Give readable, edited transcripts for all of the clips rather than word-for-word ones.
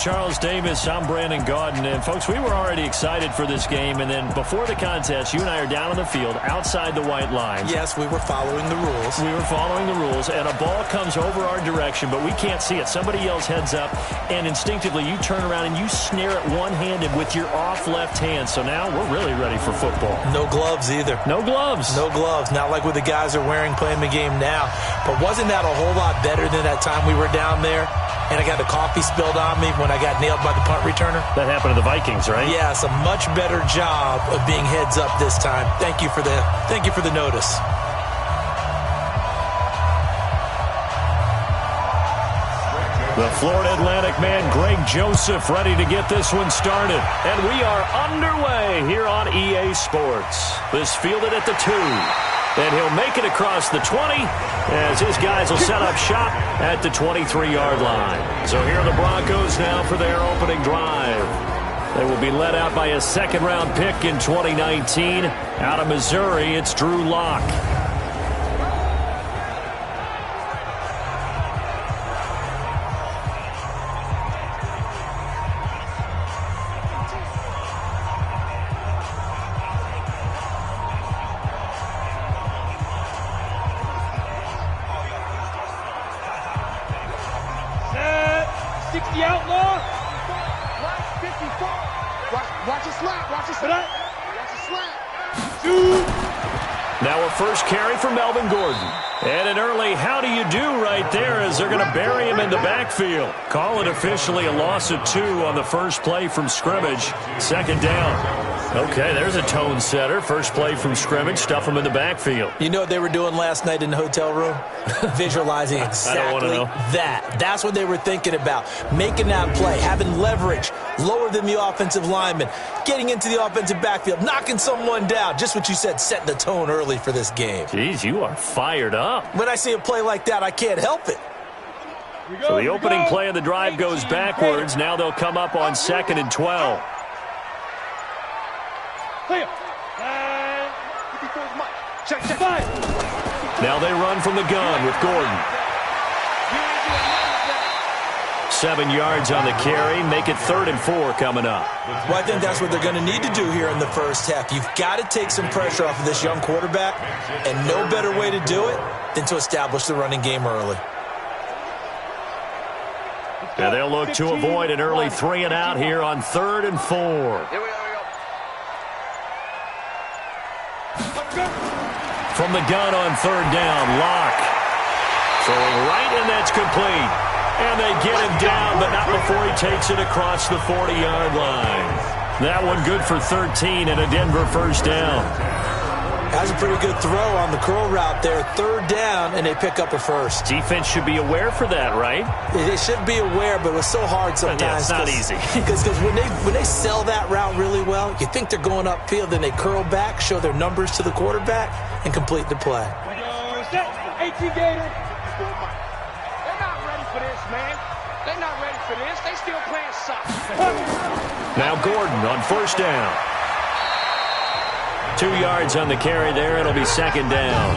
Charles Davis, I'm Brandon Gaudin. And, folks, we were already excited for this game. And then before the contest, you and I are down on the field outside the white line. Yes, we were following the rules. We were following the rules, and a ball comes over our direction, but we can't see it. Somebody yells heads up, and instinctively you turn around and you snare it one-handed with your off left hand. So now we're really ready for football. No gloves either. No gloves. No gloves. Not like what the guys are wearing playing the game now. But wasn't that a whole lot better than that time we were down there? And I got the coffee spilled on me when I got nailed by the punt returner. That happened to the Vikings, right? Yes, a much better job of being heads up this time. Thank you for the notice. The Florida Atlantic man, Greg Joseph, ready to get this one started. And we are underway here on EA Sports. This fielded at the 2. And he'll make it across the 20 as his guys will set up shop at the 23-yard line. So here are the Broncos now for their opening drive. They will be led out by a second-round pick in 2019. Out of Missouri, it's Drew Lock. Now a first carry for Melvin Gordon. And an early how do you do right there as they're going to bury him in the backfield. Call it officially a loss of 2 on the first play from scrimmage. Second down. Okay, there's a tone setter. First play from scrimmage, stuff him in the backfield. You know what they were doing last night in the hotel room? Visualizing exactly that. That's what they were thinking about. Making that play, having leverage, lower than the offensive lineman, getting into the offensive backfield, knocking someone down. Just what you said, setting the tone early for this game. Jeez, you are fired up. When I see a play like that, I can't help it. So the opening play of the drive goes backwards. Now they'll come up on 2nd and 12. Now they run from the gun with Gordon. 7 yards on the carry. Make it 3rd and 4 coming up. Well, I think that's what they're going to need to do here in the first half. You've got to take some pressure off of this young quarterback, and no better way to do it than to establish the running game early. And they'll look to avoid an early 3 and out here on 3rd and 4. Here we go. From the gun on 3rd down, Lock. Throwing right, and that's complete. And they get him down, but not before he takes it across the 40-yard line. That one good for 13 and a Denver first down. That's a pretty good throw on the curl route there. 3rd down, and they pick up a first. Defense should be aware for that, right? They should be aware, but it's so hard sometimes. Yeah, it's not easy. Because when they sell that route really well, you think they're going upfield, then they curl back, show their numbers to the quarterback, and complete the play. 18 Gator. They're not ready for this, man. They're not ready for this. They still playing soccer. Now Gordon on first down. 2 yards on the carry there. It'll be 2nd down.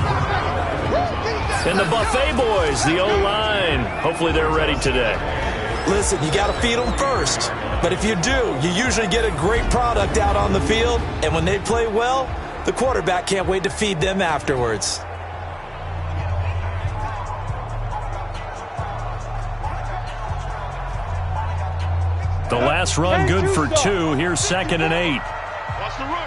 And the Buffet boys, the O-line. Hopefully they're ready today. Listen, you got to feed them first. But if you do, you usually get a great product out on the field. And when they play well, the quarterback can't wait to feed them afterwards. The last run good for 2. Here's 2nd and 8. Watch the run.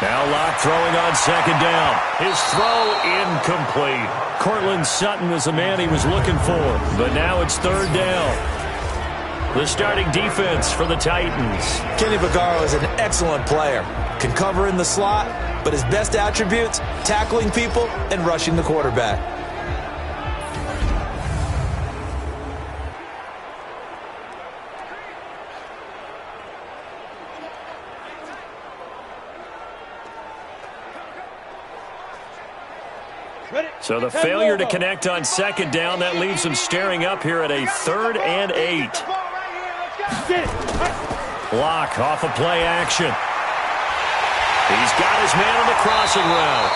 Now Lock throwing on 2nd down. His throw incomplete. Cortland Sutton was the man he was looking for, but now it's 3rd down. The starting defense for the Titans. Kenny Vaccaro is an excellent player. Can cover in the slot, but his best attributes, tackling people and rushing the quarterback. So the failure to connect on 2nd down, that leaves him staring up here at a 3rd and 8. Lock off of play action. He's got his man on the crossing route.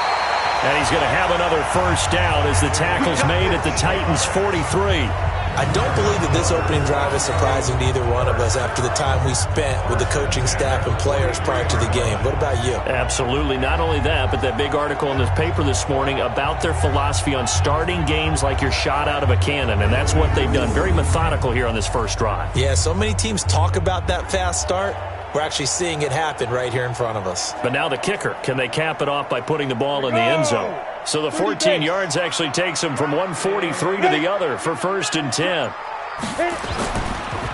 And he's going to have another first down as the tackle's made at the Titans' 43. I don't believe that this opening drive is surprising to either one of us after the time we spent with the coaching staff and players prior to the game. What about you? Absolutely. Not only that, but that big article in the paper this morning about their philosophy on starting games like you're shot out of a cannon, and that's what they've done. Very methodical here on this first drive. Yeah, so many teams talk about that fast start. We're actually seeing it happen right here in front of us. But now the kicker. Can they cap it off by putting the ball in the end zone? So the 14 yards actually takes him from 143 to the other for 1st and 10.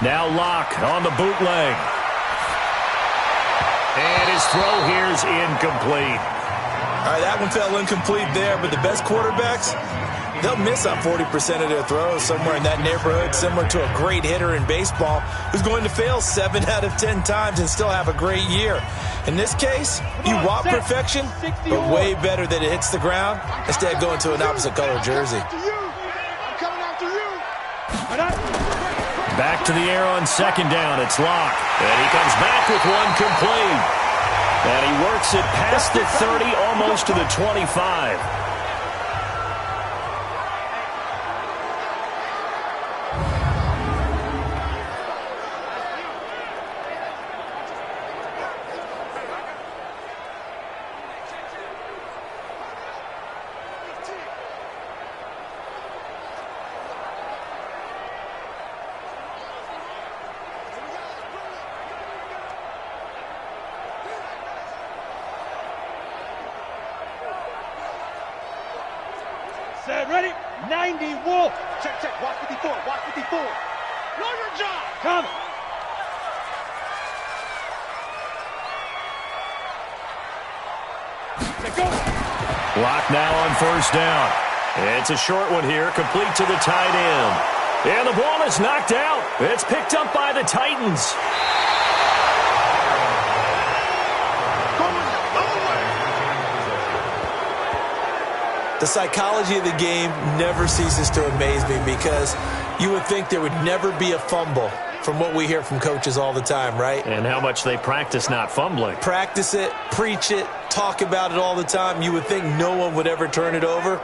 Now Locke on the bootleg. And his throw here's incomplete. All right, that one fell incomplete there, but the best quarterbacks, they'll miss on 40% of their throws, somewhere in that neighborhood, similar to a great hitter in baseball who's going to fail 7 out of 10 times and still have a great year. In this case, you want perfection, but way better that it hits the ground instead of going to an opposite color jersey. Back to the air on 2nd down. It's Locke. And he comes back with one complete. And he works it past the 30, almost to the 25. Set, ready? 90, Wolf. Check, check. Watch 54. Watch 54. Know your job. Come. Let go. Locke now on 1st down. It's a short one here, complete to the tight end. And the ball is knocked out. It's picked up by the Titans. The psychology of the game never ceases to amaze me because you would think there would never be a fumble from what we hear from coaches all the time, right? And how much they practice not fumbling. Practice it, preach it, talk about it all the time. You would think no one would ever turn it over.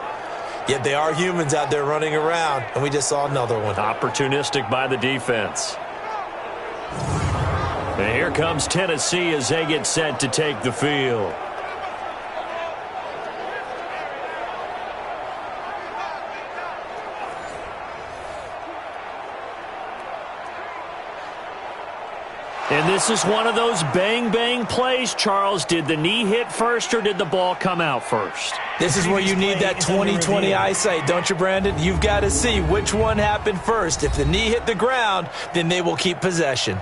Yet they are humans out there running around, and we just saw another one. Opportunistic by the defense. And here comes Tennessee as they get set to take the field. And this is one of those bang-bang plays, Charles. Did the knee hit first or did the ball come out first? This is where you need that 20/20 eyesight, don't you, Brandon? You've got to see which one happened first. If the knee hit the ground, then they will keep possession.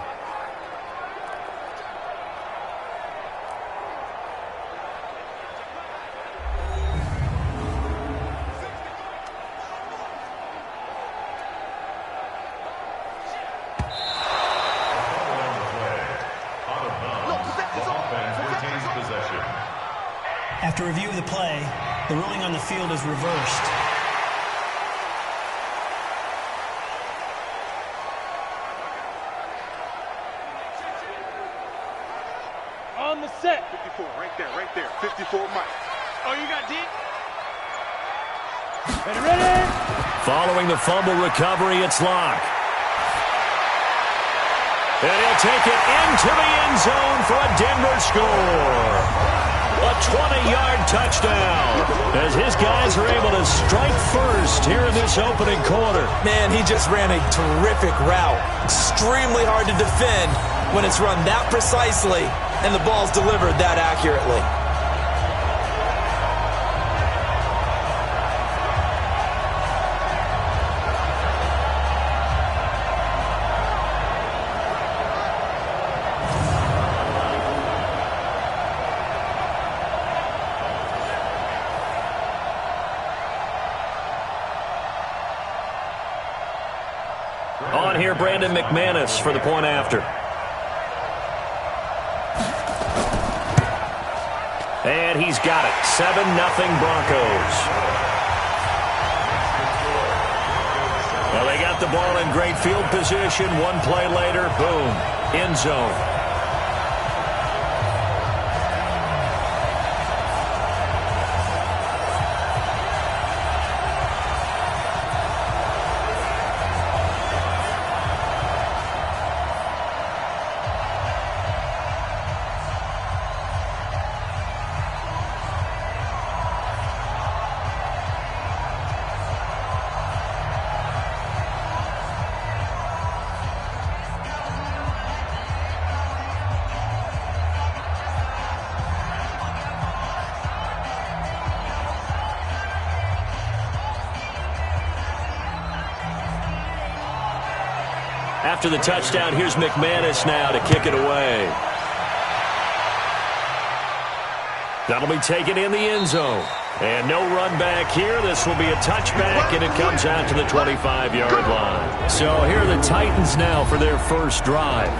After review of the play, the ruling on the field is reversed. On the set. 54, right there. 54, Mike. Oh, you got deep? Ready? Following the fumble recovery, it's Locke. And he'll take it into the end zone for a Denver score. A 20-yard touchdown as his guys are able to strike first here in this opening quarter. Man, he just ran a terrific route. Extremely hard to defend when it's run that precisely and the ball's delivered that accurately. On here, Brandon McManus for the point after. And he's got it. 7-0 Broncos. Well, they got the ball in great field position. One play later, boom, end zone. After the touchdown, here's McManus now to kick it away. That'll be taken in the end zone. And no run back here. This will be a touchback, and it comes out to the 25-yard line. So here are the Titans now for their first drive.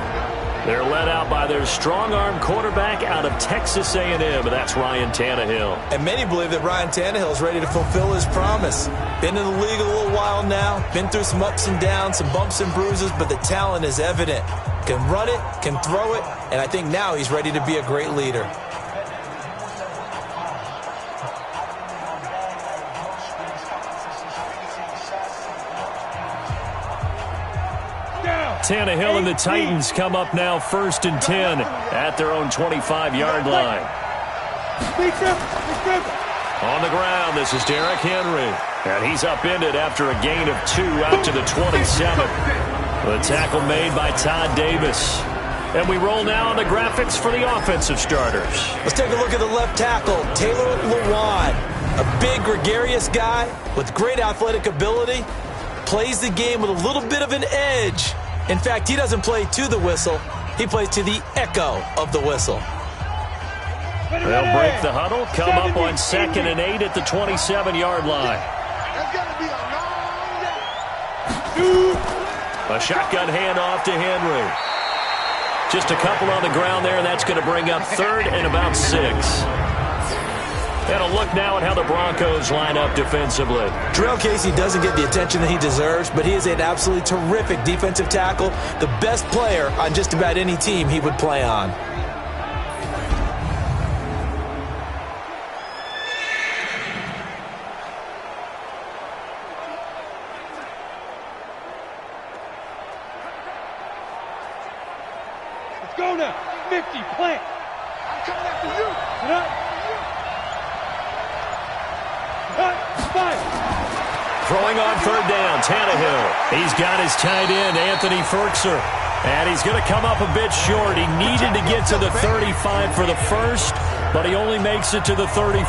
They're led out by their strong-arm quarterback out of Texas A&M, and that's Ryan Tannehill. And many believe that Ryan Tannehill is ready to fulfill his promise. Been in the league a little while now, been through some ups and downs, some bumps and bruises, but the talent is evident. Can run it, can throw it, and I think now he's ready to be a great leader. Tannehill and the Titans come up now 1st and 10 at their own 25-yard line. On the ground, this is Derrick Henry. And he's upended after a gain of 2 out to the 27. The tackle made by Todd Davis. And we roll now on the graphics for the offensive starters. Let's take a look at the left tackle, Taylor Lewan. A big, gregarious guy with great athletic ability. Plays the game with a little bit of an edge. In fact, he doesn't play to the whistle. He plays to the echo of the whistle. They'll break the huddle, come up on 2nd and 8 at the 27-yard line. A shotgun handoff to Henry. Just a couple on the ground there, and that's going to bring up 3rd and about 6. And a look now at how the Broncos line up defensively. Jarrell Casey doesn't get the attention that he deserves, but he is an absolutely terrific defensive tackle, the best player on just about any team he would play on. Let's go now. 50, plant. I'm coming after you. Get up. Throwing on 3rd down, Tannehill. He's got his tight end, Anthony Ferkser. And he's going to come up a bit short. He needed to get to the 35 for the first, but he only makes it to the 34.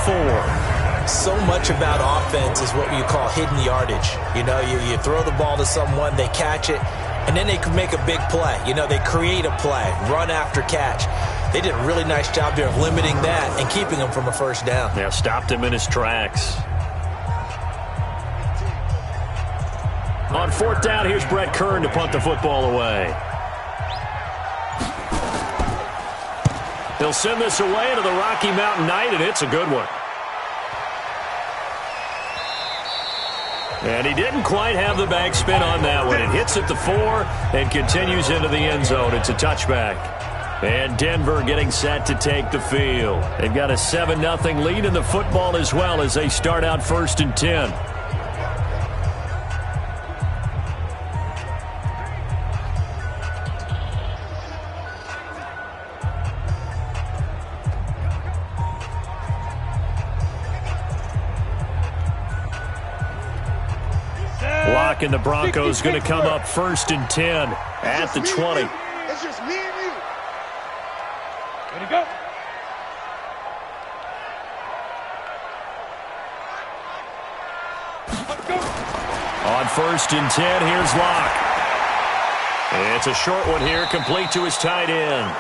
So much about offense is what you call hidden yardage. You know, you throw the ball to someone, they catch it, and then they can make a big play. You know, they create a play, run after catch. They did a really nice job there of limiting that and keeping him from a first down. Yeah, stopped him in his tracks. On 4th down, here's Brett Kern to punt the football away. He'll send this away to the Rocky Mountain Knight, and it's a good one. And he didn't quite have the backspin on that one. It hits at the 4 and continues into the end zone. It's a touchback. And Denver getting set to take the field. They've got a 7-0 lead in the football as well as they start out 1st and 10. And the Broncos going to come up 1st and 10 at the 20. It's just me and you. Ready to go. Let's go. On 1st and 10, here's Locke. It's a short one here, complete to his tight end.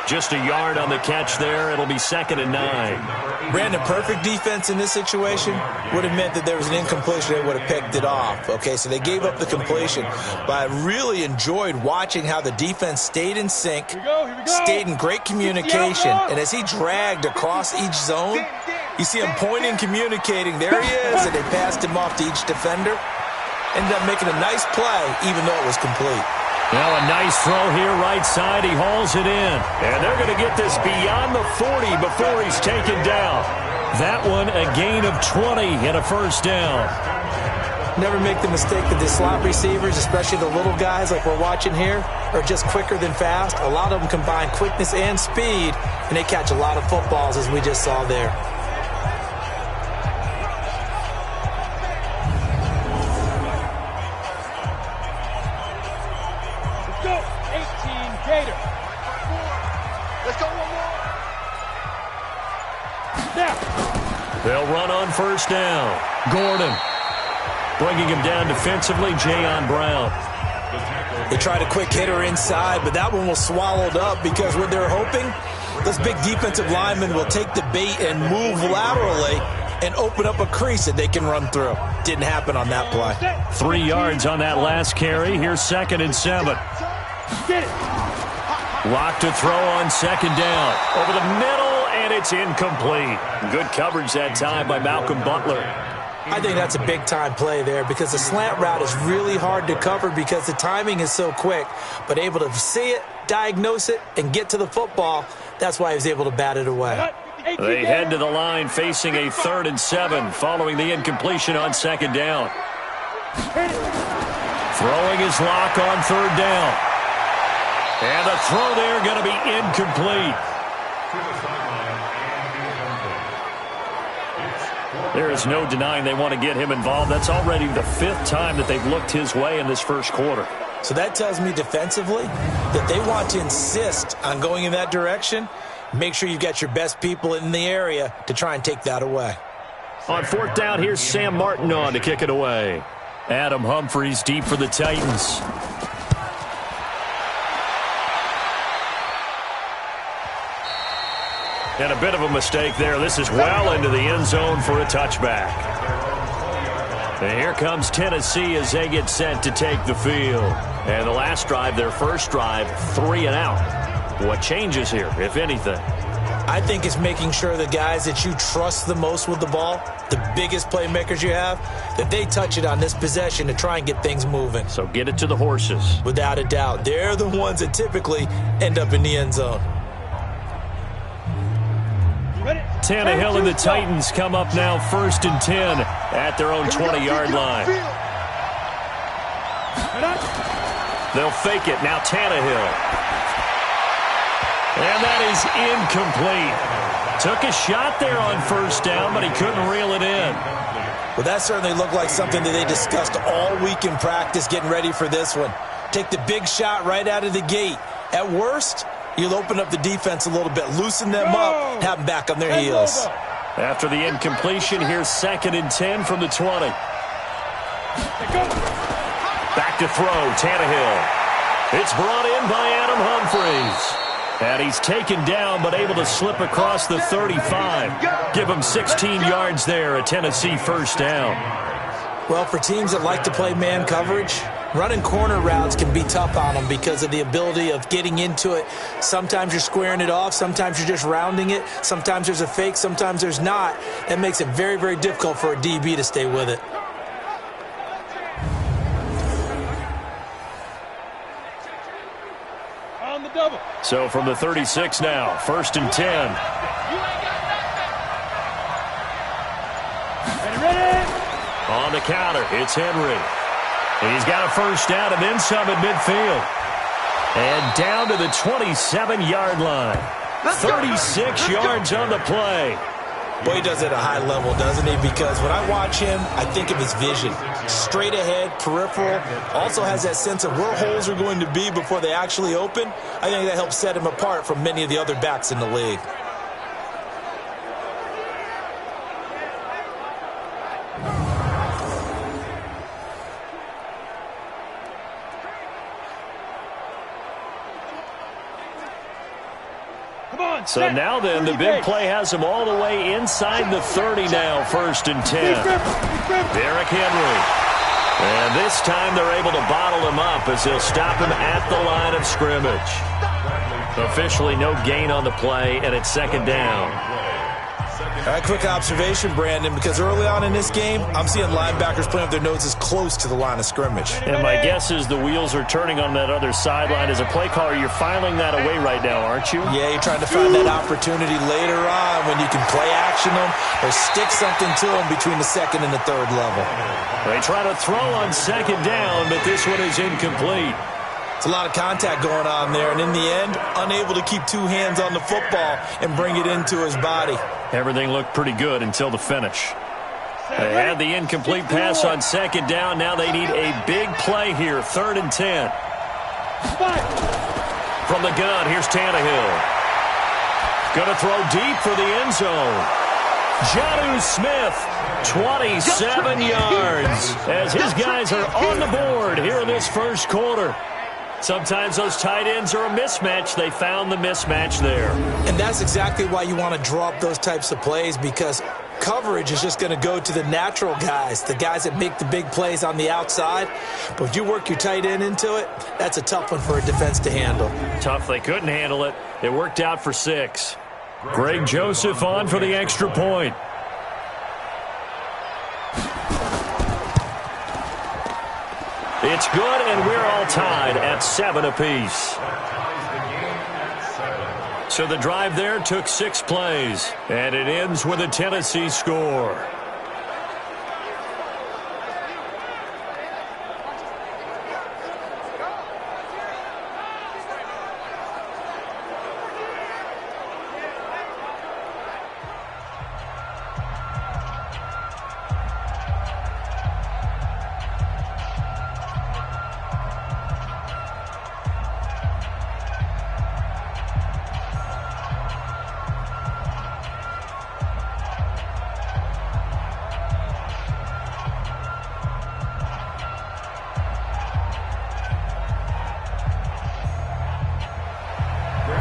Just a yard on the catch there. It'll be 2nd and 9. Brandon, perfect defense in this situation would have meant that there was an incompletion. They would have picked it off. Okay, so they gave up the completion. But I really enjoyed watching how the defense stayed in sync, stayed in great communication. And as he dragged across each zone, you see him pointing, communicating. There he is, and they passed him off to each defender. Ended up making a nice play, even though it was complete. Well, a nice throw here right side. He hauls it in. And they're going to get this beyond the 40 before he's taken down. That one a gain of 20 and a first down. Never make the mistake that the slot receivers, especially the little guys like we're watching here, are just quicker than fast. A lot of them combine quickness and speed, and they catch a lot of footballs, as we just saw there. They'll run on first down. Gordon bringing him down defensively, Jayon Brown. They tried a quick hitter inside, but that one was swallowed up because what they're hoping, this big defensive lineman will take the bait and move laterally and open up a crease that they can run through. Didn't happen on that play. 3 yards on that last carry. Here's 2nd and 7. Lock to throw on 2nd down. Over the middle, and it's incomplete. Good coverage that time by Malcolm Butler. I think that's a big-time play there because the slant route is really hard to cover because the timing is so quick. But able to see it, diagnose it, and get to the football, that's why he was able to bat it away. They head to the line facing a 3rd and 7 following the incompletion on 2nd down. Throwing his lock on 3rd down. And the throw there going to be incomplete. There is no denying they want to get him involved. That's already the 5th time that they've looked his way in this first quarter. So that tells me defensively that they want to insist on going in that direction. Make sure you've got your best people in the area to try and take that away. On 4th down, here's Sam Martin on to kick it away. Adam Humphries deep for the Titans. And a bit of a mistake there. This is well into the end zone for a touchback. And here comes Tennessee as they get set to take the field. And the last drive, their first drive, 3 and out. What changes here, if anything? I think it's making sure the guys that you trust the most with the ball, the biggest playmakers you have, that they touch it on this possession to try and get things moving. So get it to the horses. Without a doubt. They're the ones that typically end up in the end zone. Tannehill and the Titans come up now 1st and 10 at their own 20-yard line. They'll fake it. Now Tannehill. And that is incomplete. Took a shot there on 1st down, but he couldn't reel it in. Well, that certainly looked like something that they discussed all week in practice getting ready for this one. Take the big shot right out of the gate. At worst, you'll open up the defense a little bit, loosen them up, have them back on their heels. After the incompletion, here's 2nd and 10 from the 20. Back to throw, Tannehill. It's brought in by Adam Humphries. And he's taken down, but able to slip across the 35. Give him 16 yards there, a Tennessee 1st down. Well, for teams that like to play man coverage, running corner routes can be tough on them because of the ability of getting into it. Sometimes you're squaring it off. Sometimes you're just rounding it. Sometimes there's a fake. Sometimes there's not. That makes it very, very difficult for a DB to stay with it. On the double. So from the 36 now, 1st and 10. Ready? On the counter, it's Henry. He's got a 1st down and then some at midfield. And down to the 27-yard line. 36 yards on the play. Boy, he does it at a high level, doesn't he? Because when I watch him, I think of his vision. Straight ahead, peripheral. Also has that sense of where holes are going to be before they actually open. I think that helps set him apart from many of the other backs in the league. So now then, the big play has him all the way inside the 30 now, 1st and 10. Derrick Henry. And this time they're able to bottle him up as they'll stop him at the line of scrimmage. Officially no gain on the play, and it's 2nd down. All right, quick observation, Brandon, because early on in this game, I'm seeing linebackers playing with their noses close to the line of scrimmage. And my guess is the wheels are turning on that other sideline. As a play caller, you're filing that away right now, aren't you? Yeah, you're trying to find that opportunity later on when you can play action them or stick something to them between the 2nd and the 3rd level. They try to throw on 2nd down, but this one is incomplete. It's a lot of contact going on there, and in the end, unable to keep 2 hands on the football and bring it into his body. Everything looked pretty good until the finish. They had the incomplete pass on 2nd down. Now they need a big play here, 3rd and 10. From the gun, here's Tannehill. Going to throw deep for the end zone. Jonnu Smith, 27 yards, as his guys are on the board here in this first quarter. Sometimes those tight ends are a mismatch. They found the mismatch there. And that's exactly why you want to draw up those types of plays, because coverage is just going to go to the natural guys, the guys that make the big plays on the outside. But if you work your tight end into it, that's a tough one for a defense to handle. Tough. They couldn't handle it. It worked out for 6. Greg Joseph on for the extra point. It's good, and we're all tied at 7 apiece. So the drive there took 6 plays, and it ends with a Tennessee score.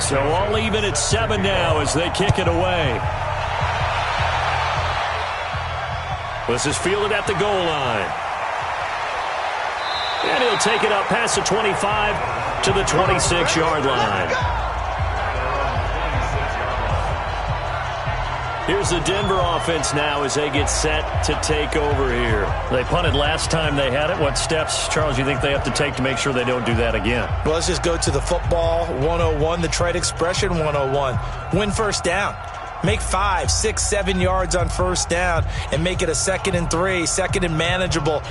So all even at 7 now as they kick it away. This is fielded at the goal line. And he'll take it up past the 25 to the 26-yard line. Here's the Denver offense now as they get set to take over here. They punted last time they had it. What steps, Charles, you think they have to take to make sure they don't do that again? Well, let's just go to the football 101, the trade expression 101. Win first down. Make 5, 6, 7 yards on first down and make it a 2nd and 3, 2nd and manageable.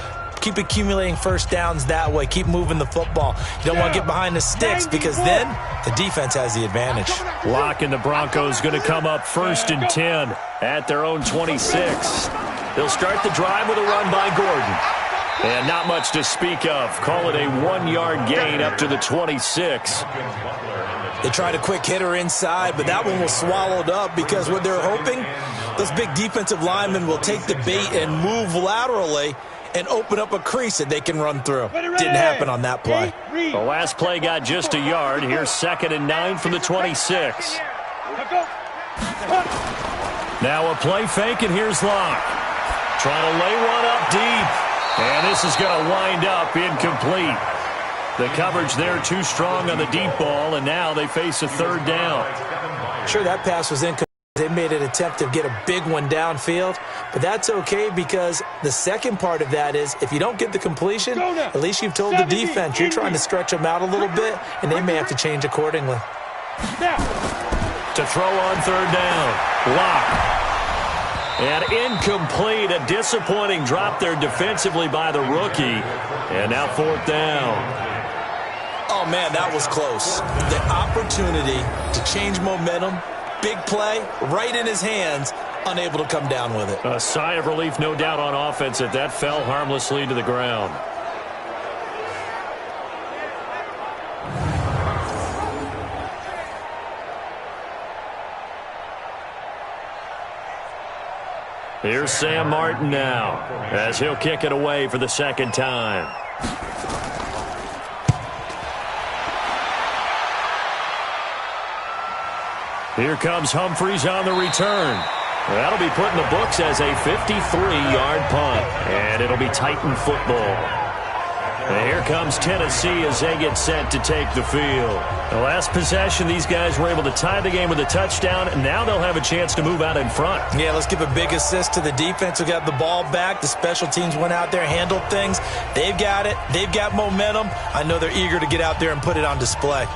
Keep accumulating first downs that way. Keep moving the football. You don't want to get behind the sticks because then the defense has the advantage. Lock and the Broncos going to come up 1st and 10 at their own 26. They'll start the drive with a run by Gordon. And not much to speak of. Call it a 1-yard gain up to the 26. They tried a quick hitter inside, but that one was swallowed up because what they're hoping, those big defensive linemen will take the bait and move laterally and open up a crease that they can run through. Didn't happen on that play. The last play got just a yard. Here's 2nd and 9 from the 26. Now a play fake, and here's Locke. Trying to lay one up deep. And this is going to wind up incomplete. The coverage there too strong on the deep ball, and now they face a 3rd down. Sure, that pass was incomplete. They made an attempt to get a big one downfield, but that's okay because the second part of that is if you don't get the completion, at least you've told the defense you're trying to stretch them out a little bit, and they may have to change accordingly. To throw on 3rd down, Locke. And incomplete, a disappointing drop there defensively by the rookie. And now 4th down. Oh, man, that was close. The opportunity to change momentum, big play, right in his hands, unable to come down with it. A sigh of relief, no doubt, on offense that fell harmlessly to the ground. Here's Sam Martin now as he'll kick it away for the 2nd time. Here comes Humphries on the return. That'll be put in the books as a 53-yard punt, and it'll be Titan football. And here comes Tennessee as they get set to take the field. The last possession, these guys were able to tie the game with a touchdown, and now they'll have a chance to move out in front. Yeah, let's give a big assist to the defense who got the ball back. The special teams went out there, handled things. They've got it. They've got momentum. I know they're eager to get out there and put it on display.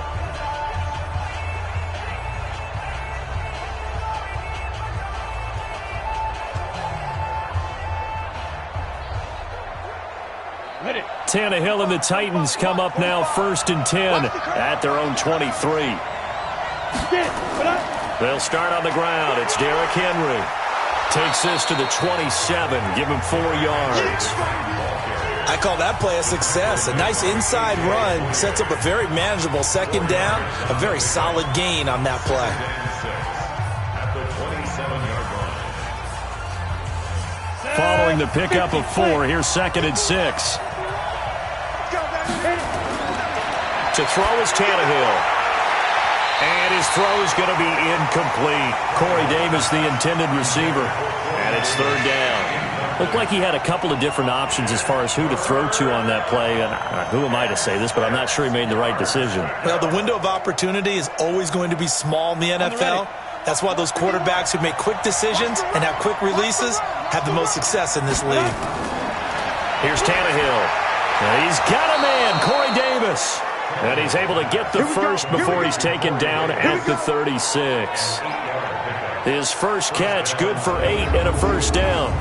Tannehill and the Titans come up now 1st and 10 at their own 23. They'll start on the ground. It's Derrick Henry. Takes this to the 27. Give him 4 yards. I call that play a success. A nice inside run sets up a very manageable 2nd down. A very solid gain on that play. following the pickup of 4. Here's 2nd and 6. To throw is Tannehill. And his throw is going to be incomplete. Corey Davis, the intended receiver. And it's 3rd down. Looked like he had a couple of different options as far as who to throw to on that play. And who am I to say this, but I'm not sure he made the right decision. Well, the window of opportunity is always going to be small in the NFL. That's why those quarterbacks who make quick decisions and have quick releases have the most success in this league. Here's Tannehill. And he's got a man, Corey Davis. And he's able to get the first before he's taken down at the 36. His first catch, good for 8 and a first down.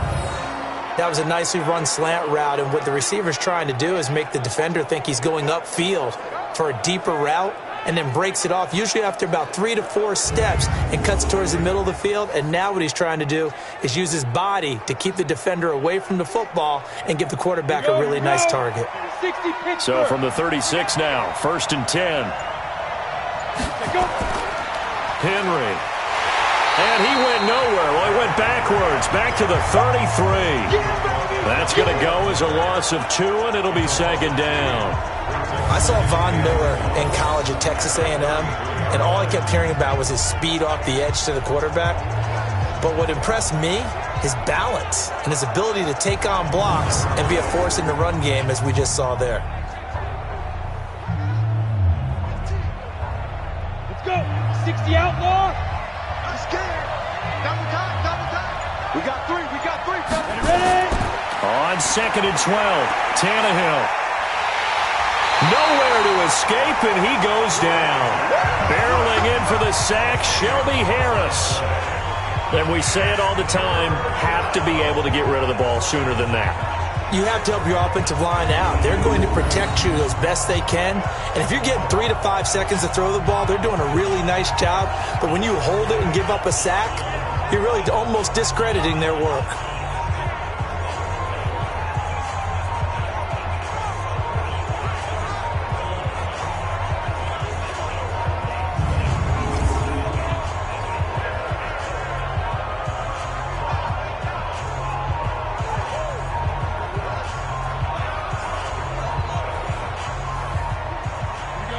That was a nicely run slant route, and what the receiver's trying to do is make the defender think he's going upfield for a deeper route and then breaks it off, usually after about 3 to 4 steps, and cuts towards the middle of the field. And now what he's trying to do is use his body to keep the defender away from the football and give the quarterback a really nice target. So from the 36 now, 1st and 10. Henry. And he went nowhere. Well, he went backwards, back to the 33. That's going to go as a loss of 2, and it'll be 2nd down. I saw Von Miller in college at Texas A&M, and all I kept hearing about was his speed off the edge to the quarterback. But what impressed me, his balance and his ability to take on blocks and be a force in the run game, as we just saw there. Let's go. 60 outlaw. I'm scared. Double time. We got 3. Ready? On 2nd and 12, Tannehill. Nowhere to escape, and he goes down. Barreling in for the sack, Shelby Harris. And we say it all the time, have to be able to get rid of the ball sooner than that. You have to help your offensive line out. They're going to protect you as best they can. And if you're getting 3 to 5 seconds to throw the ball, they're doing a really nice job. But when you hold it and give up a sack, you're really almost discrediting their work.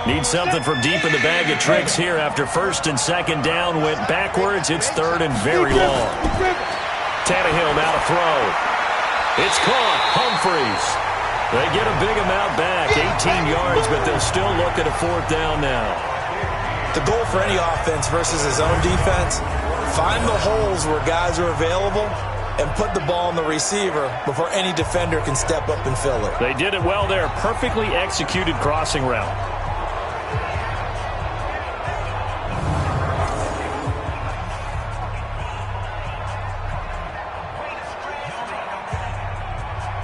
Need something from deep in the bag of tricks here after 1st and 2nd down. Went backwards. It's 3rd and very long. Tannehill now to throw. It's caught. Humphreys. They get a big amount back. 18 yards, but they'll still look at a 4th down now. The goal for any offense versus his own defense, find the holes where guys are available and put the ball on the receiver before any defender can step up and fill it. They did it well there. Perfectly executed crossing route.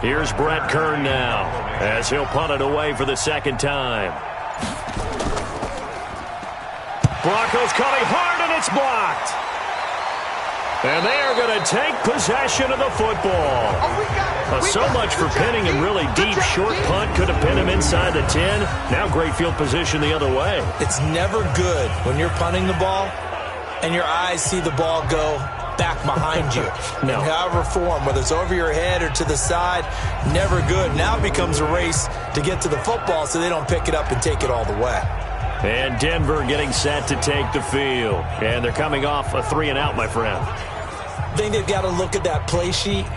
Here's Brett Kern now, as he'll punt it away for the 2nd time. Broncos coming hard, and it's blocked. And they are going to take possession of the football. So much for pinning him really deep. Short punt could have pinned him inside the 10. Now great field position the other way. It's never good when you're punting the ball and your eyes see the ball go back behind you. No. In however form, whether it's over your head or to the side, never good. Now it becomes a race to get to the football so they don't pick it up and take it all the way. And Denver getting set to take the field. And they're coming off a 3-and-out, my friend. I think they've got to look at that play sheet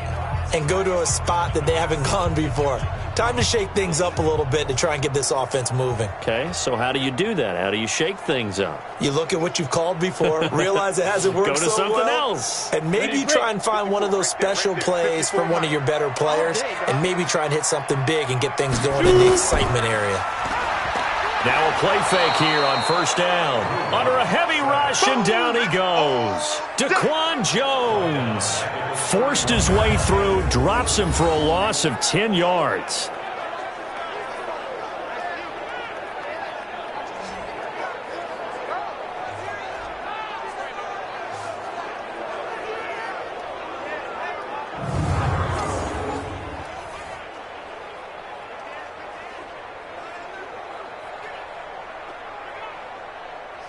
and go to a spot that they haven't gone before. Time to shake things up a little bit to try and get this offense moving. Okay, so how do you do that? How do you shake things up? You look at what you've called before, realize it hasn't worked Go to so something well, else. and maybe try and find one of those special plays from one of your better players, and maybe try and hit something big and get things going in the excitement area. Now a play fake here on 1st down. Under a heavy rush, and down he goes. Daquan Jones forced his way through, drops him for a loss of 10 yards.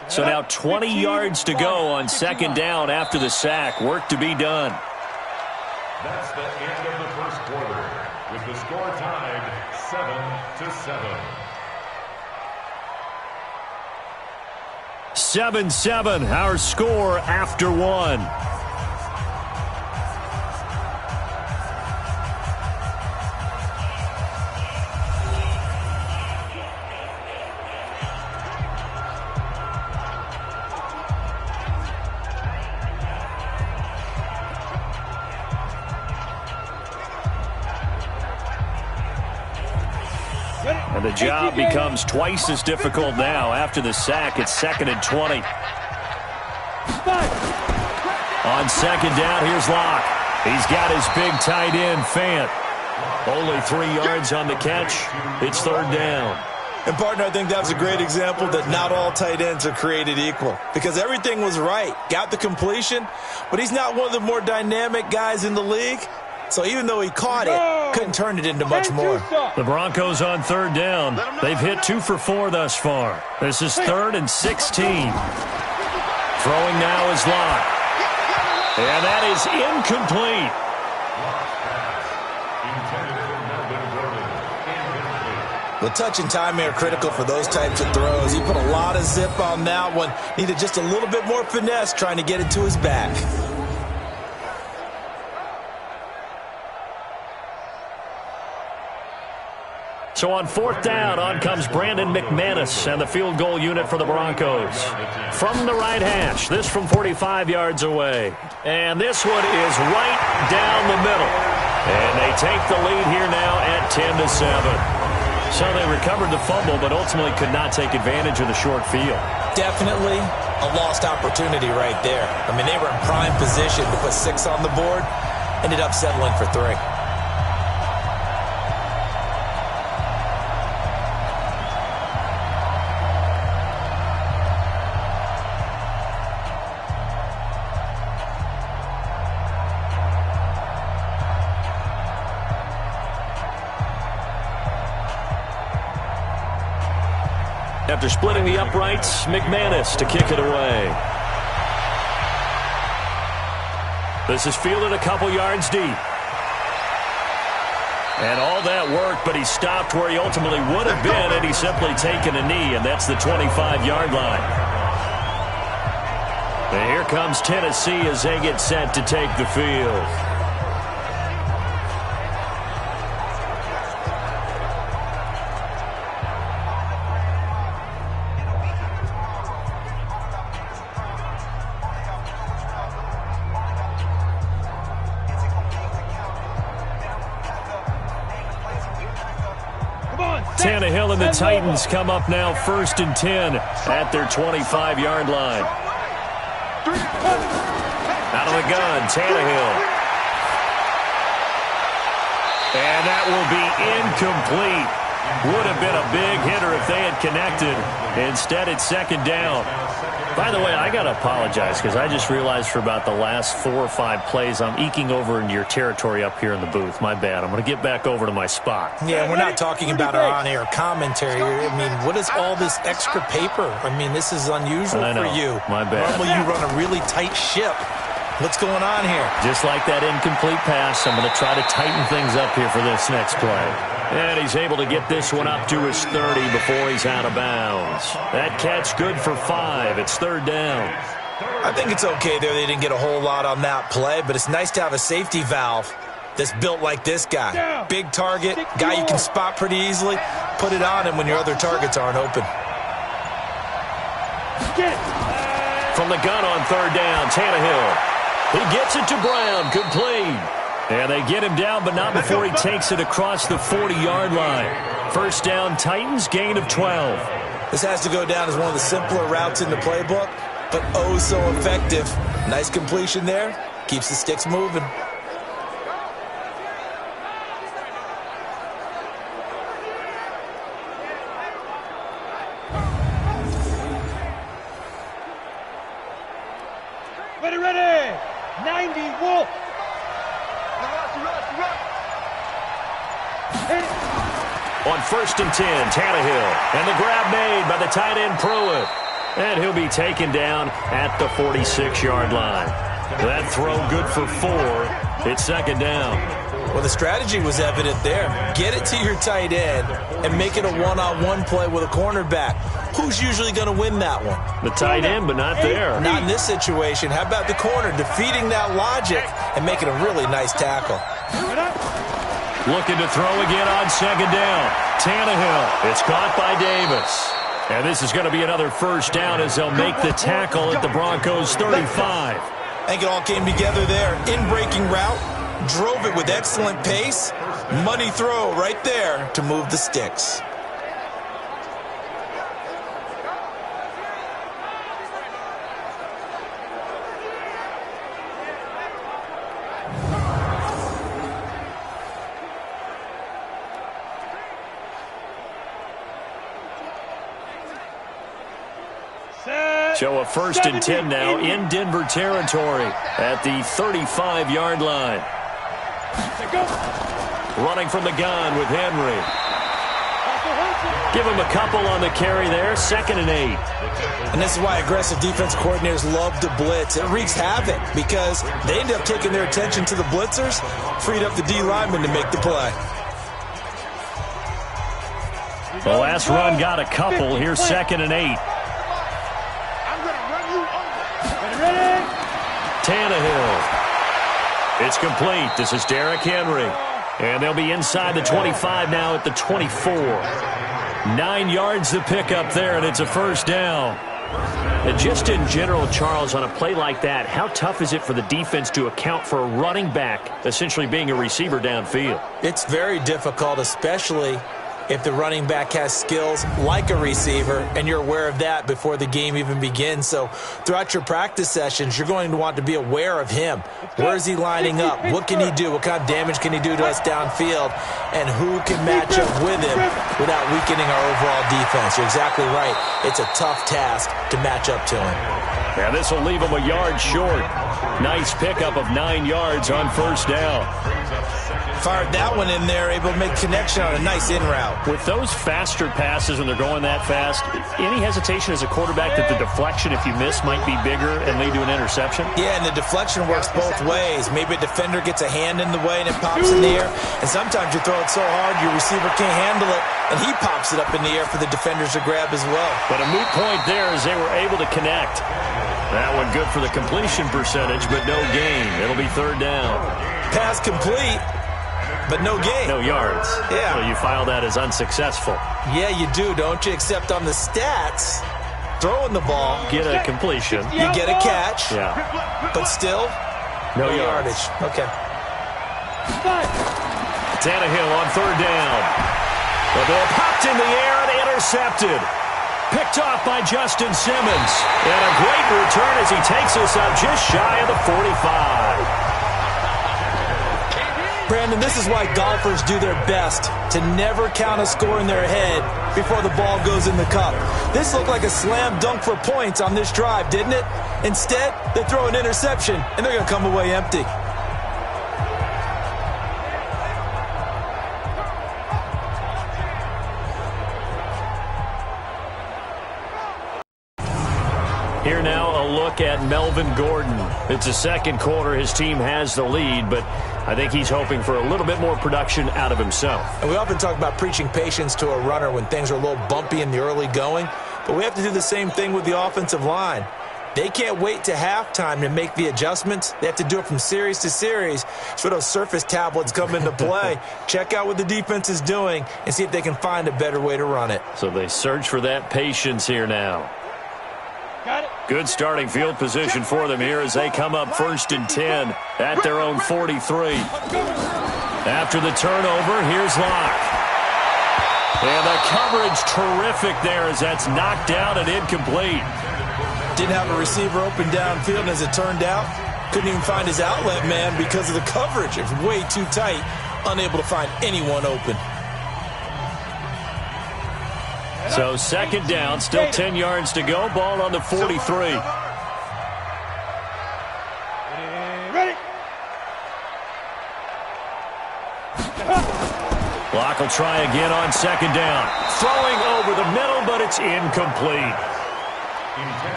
So now 20 yards to go on 2nd down after the sack. Work to be done. That's the end of the first quarter, with the score tied 7-7. 7-7, our score after one. And the job becomes twice as difficult now after the sack. It's 2nd and 20. On second down, here's Locke. He's got his big tight end, Fant. Only 3 yards on the catch. It's 3rd down. And, partner, I think that was a great example that not all tight ends are created equal. Because everything was right. Got the completion, but he's not one of the more dynamic guys in the league. So even though he caught it, couldn't turn it into much more. The Broncos on 3rd down. They've hit 2 for 4 thus far. This is 3rd and 16. Throwing now is Locke. And that is incomplete. The touch and timing are critical for those types of throws. He put a lot of zip on that one. Needed just a little bit more finesse trying to get it to his back. So on 4th down, on comes Brandon McManus and the field goal unit for the Broncos. From the right hash, this from 45 yards away. And this one is right down the middle. And they take the lead here now at 10-7. So they recovered the fumble, but ultimately could not take advantage of the short field. Definitely a lost opportunity right there. I mean, they were in prime position to put 6 on the board. Ended up settling for 3. After splitting the uprights, McManus to kick it away. This is fielded a couple yards deep. And all that work, but he stopped where he ultimately would have been, and he's simply taken a knee, and that's the 25-yard line. And here comes Tennessee as they get set to take the field. Tannehill and the Titans come up now 1st and 10 at their 25-yard line. Out of the gun, Tannehill. And that will be incomplete. Would have been a big hitter if they had connected. Instead, it's 2nd down. By the way, I got to apologize because I just realized for about the last 4 or 5 plays, I'm eking over into your territory up here in the booth. My bad. I'm going to get back over to my spot. Yeah, we're not talking about our on-air commentary here. I mean, what is all this extra paper? I mean, this is unusual for you. My bad. Normally, you run a really tight ship. What's going on here? Just like that incomplete pass, I'm going to try to tighten things up here for this next play. And he's able to get this one up to his 30 before he's out of bounds. That catch good for 5. It's 3rd down. I think it's okay there. They didn't get a whole lot on that play, but it's nice to have a safety valve that's built like this guy. Big target, guy you can spot pretty easily. Put it on him when your other targets aren't open. From the gun on 3rd down, Tannehill. He gets it to Brown, complete. And they get him down, but not before he takes it across the 40-yard line. 1st down, Titans, gain of 12. This has to go down as one of the simpler routes in the playbook, but oh so effective. Nice completion there. Keeps the sticks moving. Ready. 90, Wolf. On 1st and 10, Tannehill. And the grab made by the tight end Pruitt. And he'll be taken down at the 46-yard line. That throw good for 4. It's second down. Well, the strategy was evident there. Get it to your tight end and make it a one-on-one play with a cornerback. Who's usually going to win that one? The tight end, but not there. Not in this situation. How about the corner defeating that logic and making a really nice tackle? Looking to throw again on second down. Tannehill. It's caught by Davis. And this is going to be another first down as they'll make the tackle at the Broncos 35. I think it all came together there. In-breaking route. Drove it with excellent pace. Money throw right there to move the sticks. So a 1st and 10 now in Denver territory at the 35-yard line. Running from the gun with Henry. Give him a couple on the carry there. 2nd and 8. And this is why aggressive defense coordinators love to blitz. It wreaks havoc because they end up taking their attention to the blitzers, freed up the D lineman to make the play. The last run got a couple. Here's 2nd and 8. Tannehill. It's complete. This is Derrick Henry. And they'll be inside the 25 now at the 24. 9 yards to pick up there, and it's a first down. And just in general, Charles, on a play like that, how tough is it for the defense to account for a running back essentially being a receiver downfield? It's very difficult, especially if the running back has skills like a receiver, and you're aware of that before the game even begins. So throughout your practice sessions, you're going to want to be aware of him. Where is he lining up? What can he do? What kind of damage can he do to us downfield? And who can match up with him without weakening our overall defense? You're exactly right. It's a tough task to match up to him. And this will leave him a yard short. Nice pickup of 9 yards on first down. Fired that one in there, able to make connection on a nice in route. With those faster passes when they're going that fast, any hesitation as a quarterback that the deflection, if you miss, might be bigger and lead to an interception? Yeah, and the deflection works both ways. Maybe a defender gets a hand in the way and it pops in the air. And sometimes you throw it so hard your receiver can't handle it, and he pops it up in the air for the defenders to grab as well. But a moot point there as they were able to connect. That one good for the completion percentage, but no gain. It'll be third down. Pass complete, but no gain. No yards. Yeah. So you file that as unsuccessful. Yeah, you do, don't you? Except on the stats, throwing the ball. Get a completion. You get a catch. Yeah. But still, no yardage. Okay. Tannehill on third down. The ball popped in the air and intercepted. Picked off by Justin Simmons. And a great return as he takes us up just shy of the 45. Brandon, this is why golfers do their best to never count a score in their head before the ball goes in the cup. This looked like a slam dunk for points on this drive, didn't it? Instead, they throw an interception, and they're going to come away empty. Here now, a look at Melvin Gordon. It's the second quarter. His team has the lead, but I think he's hoping for a little bit more production out of himself. And we often talk about preaching patience to a runner when things are a little bumpy in the early going, but we have to do the same thing with the offensive line. They can't wait to halftime to make the adjustments. They have to do it from series to series. So those surface tablets come into play. Check out what the defense is doing and see if they can find a better way to run it. So they search for that patience here now. Good starting field position for them here as they come up 1st and 10 at their own 43. After the turnover, here's Locke. And the coverage terrific there as that's knocked down and incomplete. Didn't have a receiver open downfield, and as it turned out, couldn't even find his outlet man because of the coverage. It's way too tight, unable to find anyone open. So second down, still 10 yards to go. Ball on the 43. Locke will try again on second down. Throwing over the middle, but it's incomplete.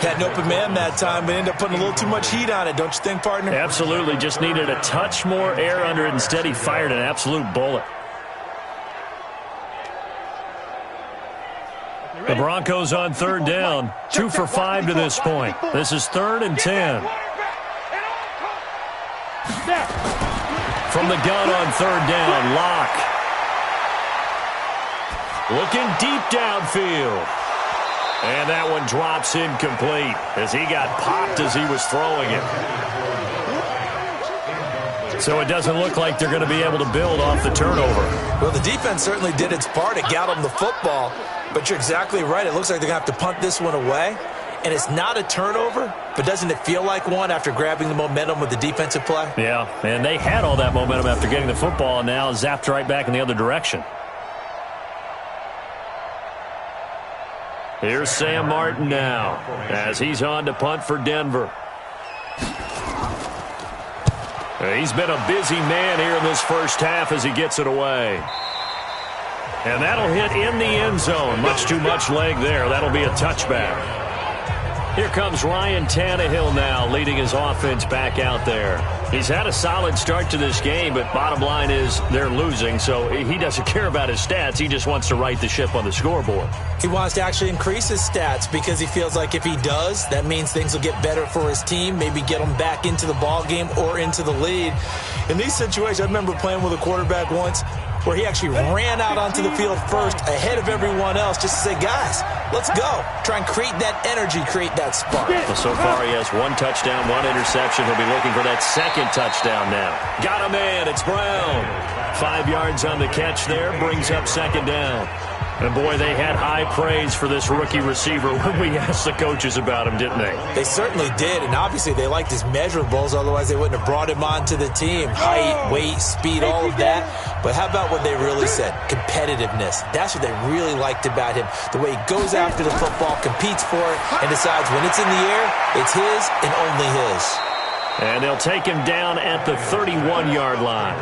Had an open man that time, but ended up putting a little too much heat on it, don't you think, partner? Absolutely. Just needed a touch more air under it. Instead, he fired an absolute bullet. The Broncos on third down. 2 for 5 to this point. This is 3rd and 10. From the gun on 3rd down, Locke. Looking deep downfield. And that one drops incomplete as he got popped as he was throwing it. So it doesn't look like they're going to be able to build off the turnover. Well, the defense certainly did its part. It got them the football. But you're exactly right. It looks like they're going to have to punt this one away. And it's not a turnover, but doesn't it feel like one after grabbing the momentum with the defensive play? Yeah, and they had all that momentum after getting the football, and now zapped right back in the other direction. Here's Sam Martin now as he's on to punt for Denver. He's been a busy man here in this first half as he gets it away. And that'll hit in the end zone. Much too much leg there. That'll be a touchback. Here comes Ryan Tannehill now, leading his offense back out there. He's had a solid start to this game, but bottom line is they're losing, so he doesn't care about his stats. He just wants to right the ship on the scoreboard. He wants to actually increase his stats because he feels like if he does, that means things will get better for his team, maybe get them back into the ball game or into the lead. In these situations, I remember playing with a quarterback once where he actually ran out onto the field first ahead of everyone else just to say, guys, let's go. Try and create that energy, create that spark. Well, so far he has 1 touchdown, 1 interception. He'll be looking for that second touchdown now. Got a man. It's Brown. 5 yards on the catch there. Brings up 2nd down. And, boy, they had high praise for this rookie receiver when we asked the coaches about him, didn't they? They certainly did, and obviously they liked his measurables. Otherwise, they wouldn't have brought him onto the team. Height, weight, speed, all of that. But how about what they really said? Competitiveness. That's what they really liked about him. The way he goes after the football, competes for it, and decides when it's in the air, it's his and only his. And they'll take him down at the 31-yard line.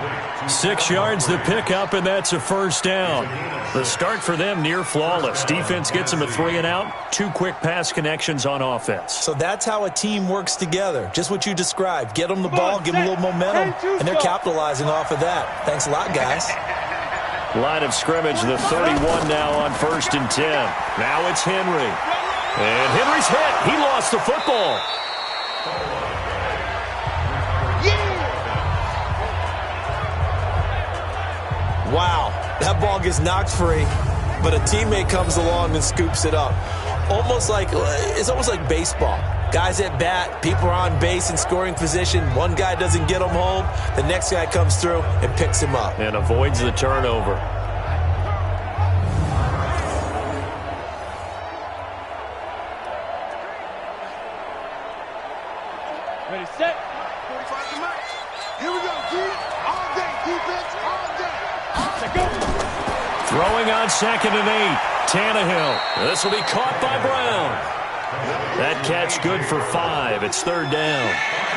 6 yards the pickup, and that's a first down. The start for them near flawless. Defense gets them a 3-and-out. 2 quick pass connections on offense. So that's how a team works together. Just what you described. Get them the ball, give them a little momentum, and they're capitalizing off of that. Thanks a lot, guys. Line of scrimmage, the 31 now on 1st and 10. Now it's Henry. And Henry's hit. He lost the football. Wow, that ball gets knocked free, but a teammate comes along and scoops it up. It's almost like baseball. Guys at bat, people are on base in scoring position. One guy doesn't get him home. The next guy comes through and picks him up. And avoids the turnover. Ready, set. 45 to match. Here we go, D. All day, defense, all day. Throwing on 2nd and 8. Tannehill. This will be caught by Brown. That catch good for 5. It's 3rd down.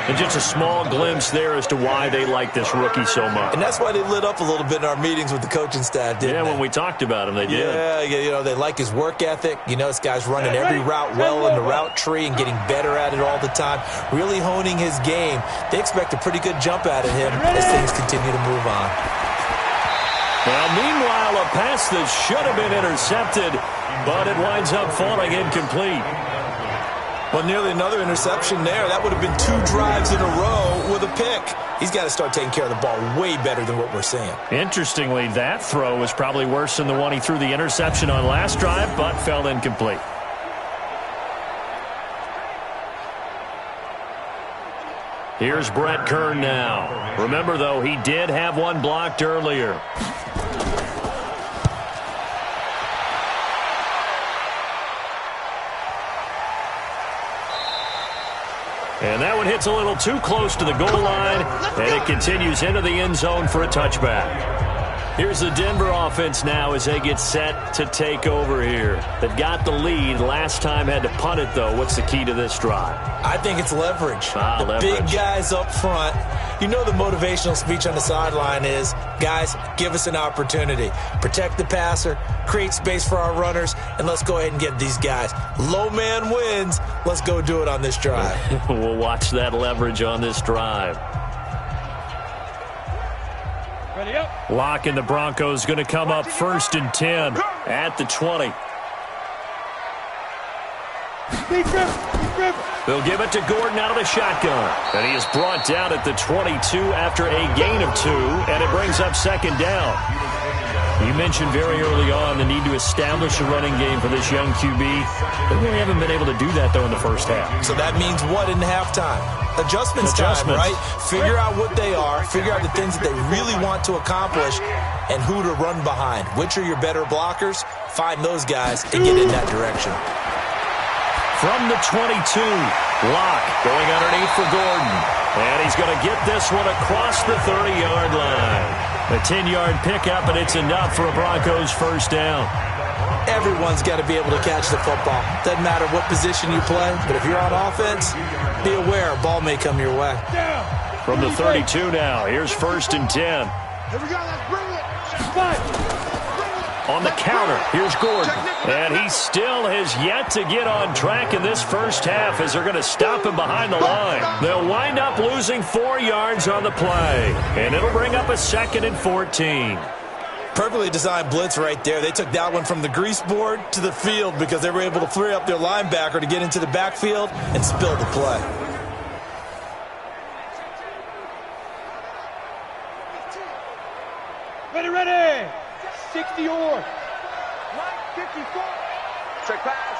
And just a small glimpse there as to why they like this rookie so much. And that's why they lit up a little bit in our meetings with the coaching staff, didn't they? Yeah, when we talked about him, they did. Yeah, they like his work ethic. This guy's running every route well in the route tree and getting better at it all the time, really honing his game. They expect a pretty good jump out of him as things continue to move on. Well, meanwhile, a pass that should have been intercepted, but it winds up falling incomplete. Well, nearly another interception there. That would have been 2 drives in a row with a pick. He's got to start taking care of the ball way better than what we're seeing. Interestingly, that throw was probably worse than the one he threw the interception on last drive, but fell incomplete. Here's Brett Kern now. Remember, though, he did have one blocked earlier. And that one hits a little too close to the goal line, and it continues into the end zone for a touchback. Here's the Denver offense now as they get set to take over here. They've got the lead. Last time had to punt it, though. What's the key to this drive? I think it's leverage. Leverage. Big guys up front. You know the motivational speech on the sideline is, guys, give us an opportunity. Protect the passer, create space for our runners, and let's go ahead and get these guys. Low man wins. Let's go do it on this drive. We'll watch that leverage on this drive. Ready up. Lock and the Broncos going to come up 1st and 10 at the 20. They'll give it to Gordon out of the shotgun. And he is brought down at the 22 after a gain of 2, and it brings up 2nd down. You mentioned very early on the need to establish a running game for this young QB. They really haven't been able to do that, though, in the first half. So that means what in halftime? Adjustments time, right? Figure out what they are, figure out the things that they really want to accomplish, and who to run behind. Which are your better blockers? Find those guys and get in that direction. From the 22, Locke going underneath for Gordon. And he's going to get this one across the 30-yard line. A 10-yard pickup, and it's enough for a Broncos 1st down. Everyone's got to be able to catch the football. Doesn't matter what position you play, but if you're on offense, be aware a ball may come your way. From the 32 now, here's 1st and 10. Here we go. Let's bring it. Fight. On the counter, here's Gordon. And he still has yet to get on track in this first half as they're going to stop him behind the line. They'll wind up losing 4 yards on the play. And it'll bring up a 2nd and 14. Perfectly designed blitz right there. They took that one from the grease board to the field because they were able to free up their linebacker to get into the backfield and spill the play. Ready. 60 or 54. Check pass.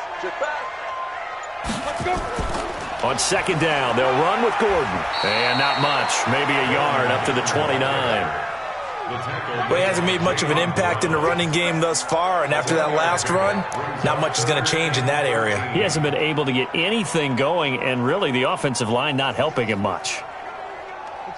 Let's go. On 2nd down, they'll run with Gordon. And not much, maybe a yard up to the 29. Well, he hasn't made much of an impact in the running game thus far, and after that last run, not much is going to change in that area. He hasn't been able to get anything going, and really the offensive line not helping him much.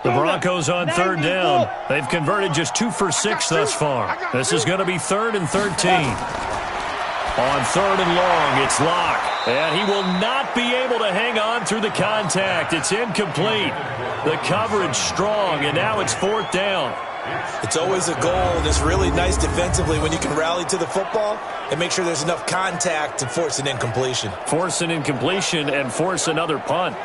The Broncos on 3rd down. They've converted just 2 for 6 thus far. This is going to be 3rd and 13. On 3rd and long, it's Locke. And he will not be able to hang on through the contact. It's incomplete. The coverage strong, and now it's 4th down. It's always a goal, and it's really nice defensively when you can rally to the football and make sure there's enough contact to force an incompletion. Force an incompletion and force another punt.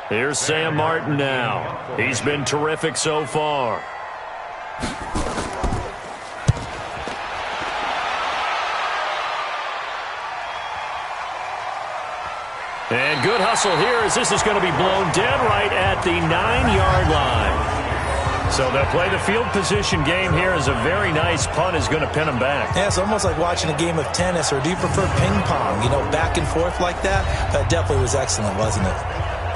Here's Sam Martin now. He's been terrific so far. And good hustle here as this is going to be blown dead right at the 9-yard line. So they'll play the field position game here as a very nice punt is going to pin them back. Yeah, it's almost like watching a game of tennis, or do you prefer ping pong? You know, back and forth like that? That definitely was excellent, wasn't it?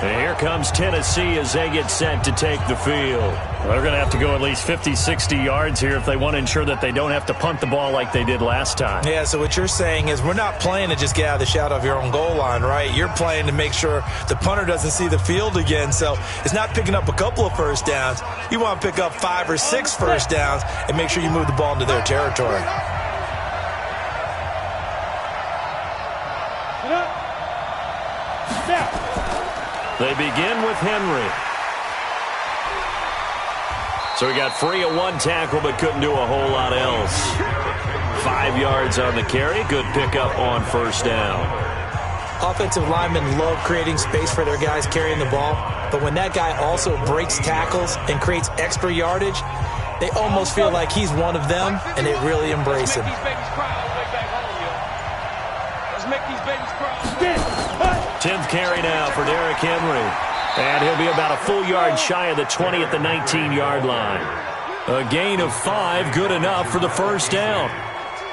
And here comes Tennessee as they get set to take the field. They're going to have to go at least 50, 60 yards here if they want to ensure that they don't have to punt the ball like they did last time. Yeah, so what you're saying is we're not playing to just get out of the shadow of your own goal line, right? You're playing to make sure the punter doesn't see the field again. So it's not picking up a couple of first downs. You want to pick up 5 or 6 first downs and make sure you move the ball into their territory. They begin with Henry. So he got free of 1 tackle but couldn't do a whole lot else. 5 yards on the carry. Good pickup on 1st down. Offensive linemen love creating space for their guys carrying the ball, but when that guy also breaks tackles and creates extra yardage, they almost feel like he's one of them, and they really embrace him. Let's make these babies cry. 10th carry now for Derrick Henry. And he'll be about a full yard shy of the 20 at the 19-yard line. A gain of 5, good enough for the 1st down.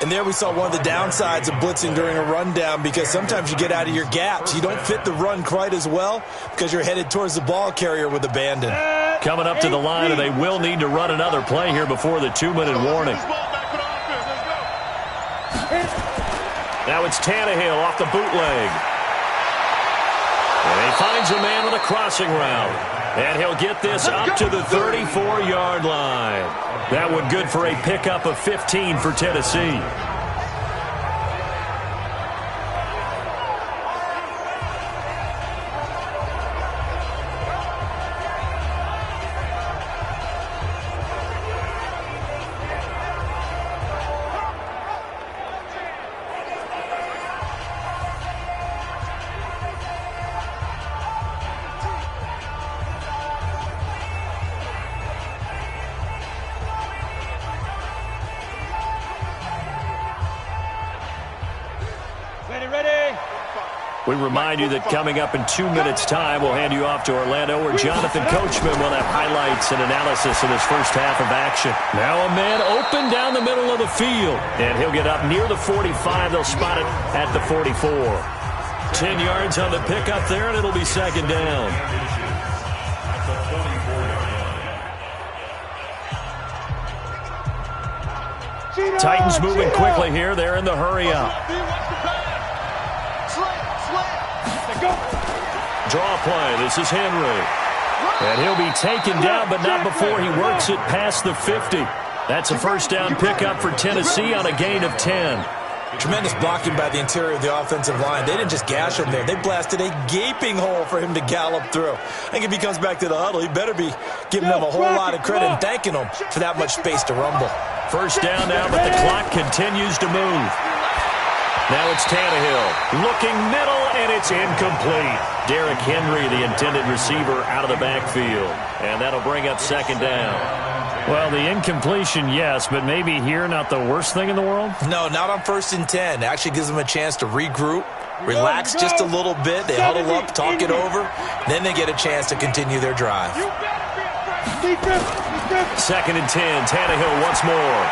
And there we saw one of the downsides of blitzing during a rundown, because sometimes you get out of your gaps. You don't fit the run quite as well because you're headed towards the ball carrier with abandon. Coming up to the line, and they will need to run another play here before the 2-minute warning. Now it's Tannehill off the bootleg. And he finds a man on a crossing route. And he'll get this up to the 34-yard line. That one good for a pickup of 15 for Tennessee. We remind you that coming up in 2 minutes' time, we'll hand you off to Orlando, where Jonathan Coachman will have highlights and analysis of his first half of action. Now a man open down the middle of the field, and he'll get up near the 45. They'll spot it at the 44. 10 yards on the pickup there, and it'll be second down. Titans moving quickly here. They're in the hurry-up. Draw play. This is Henry. And he'll be taken down, but not before he works it past the 50. That's a first down pickup for Tennessee on a gain of 10. Tremendous blocking by the interior of the offensive line. They didn't just gash him there. They blasted a gaping hole for him to gallop through. I think if he comes back to the huddle, he better be giving them a whole lot of credit and thanking them for that much space to rumble. First down now, but the clock continues to move. Now it's Tannehill looking middle, and it's incomplete. Derrick Henry, the intended receiver, out of the backfield. And that'll bring up second down. Well, the incompletion, yes, but maybe here not the worst thing in the world? No, not on 1st and 10. It actually gives them a chance to regroup, relax just a little bit. They huddle up, talk it over. Then they get a chance to continue their drive. Second and 10, Tannehill once more.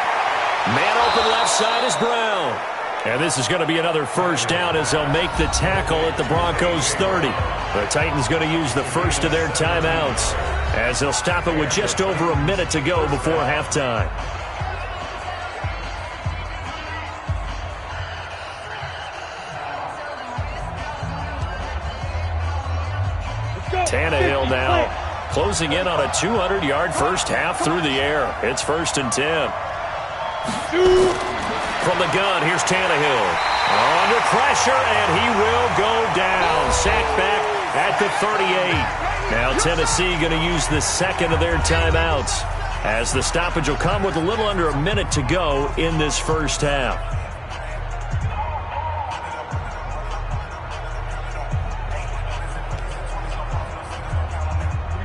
Man open left side is Brown. And this is going to be another first down as they'll make the tackle at the Broncos 30. The Titans going to use the first of their timeouts as they'll stop it with just over a minute to go before halftime. Tannehill now closing in on a 200-yard first half through the air. It's 1st and 10. From the gun, here's Tannehill. Under pressure, and he will go down. Sacked back at the 38. Now Tennessee going to use the second of their timeouts, as the stoppage will come with a little under a minute to go in this first half.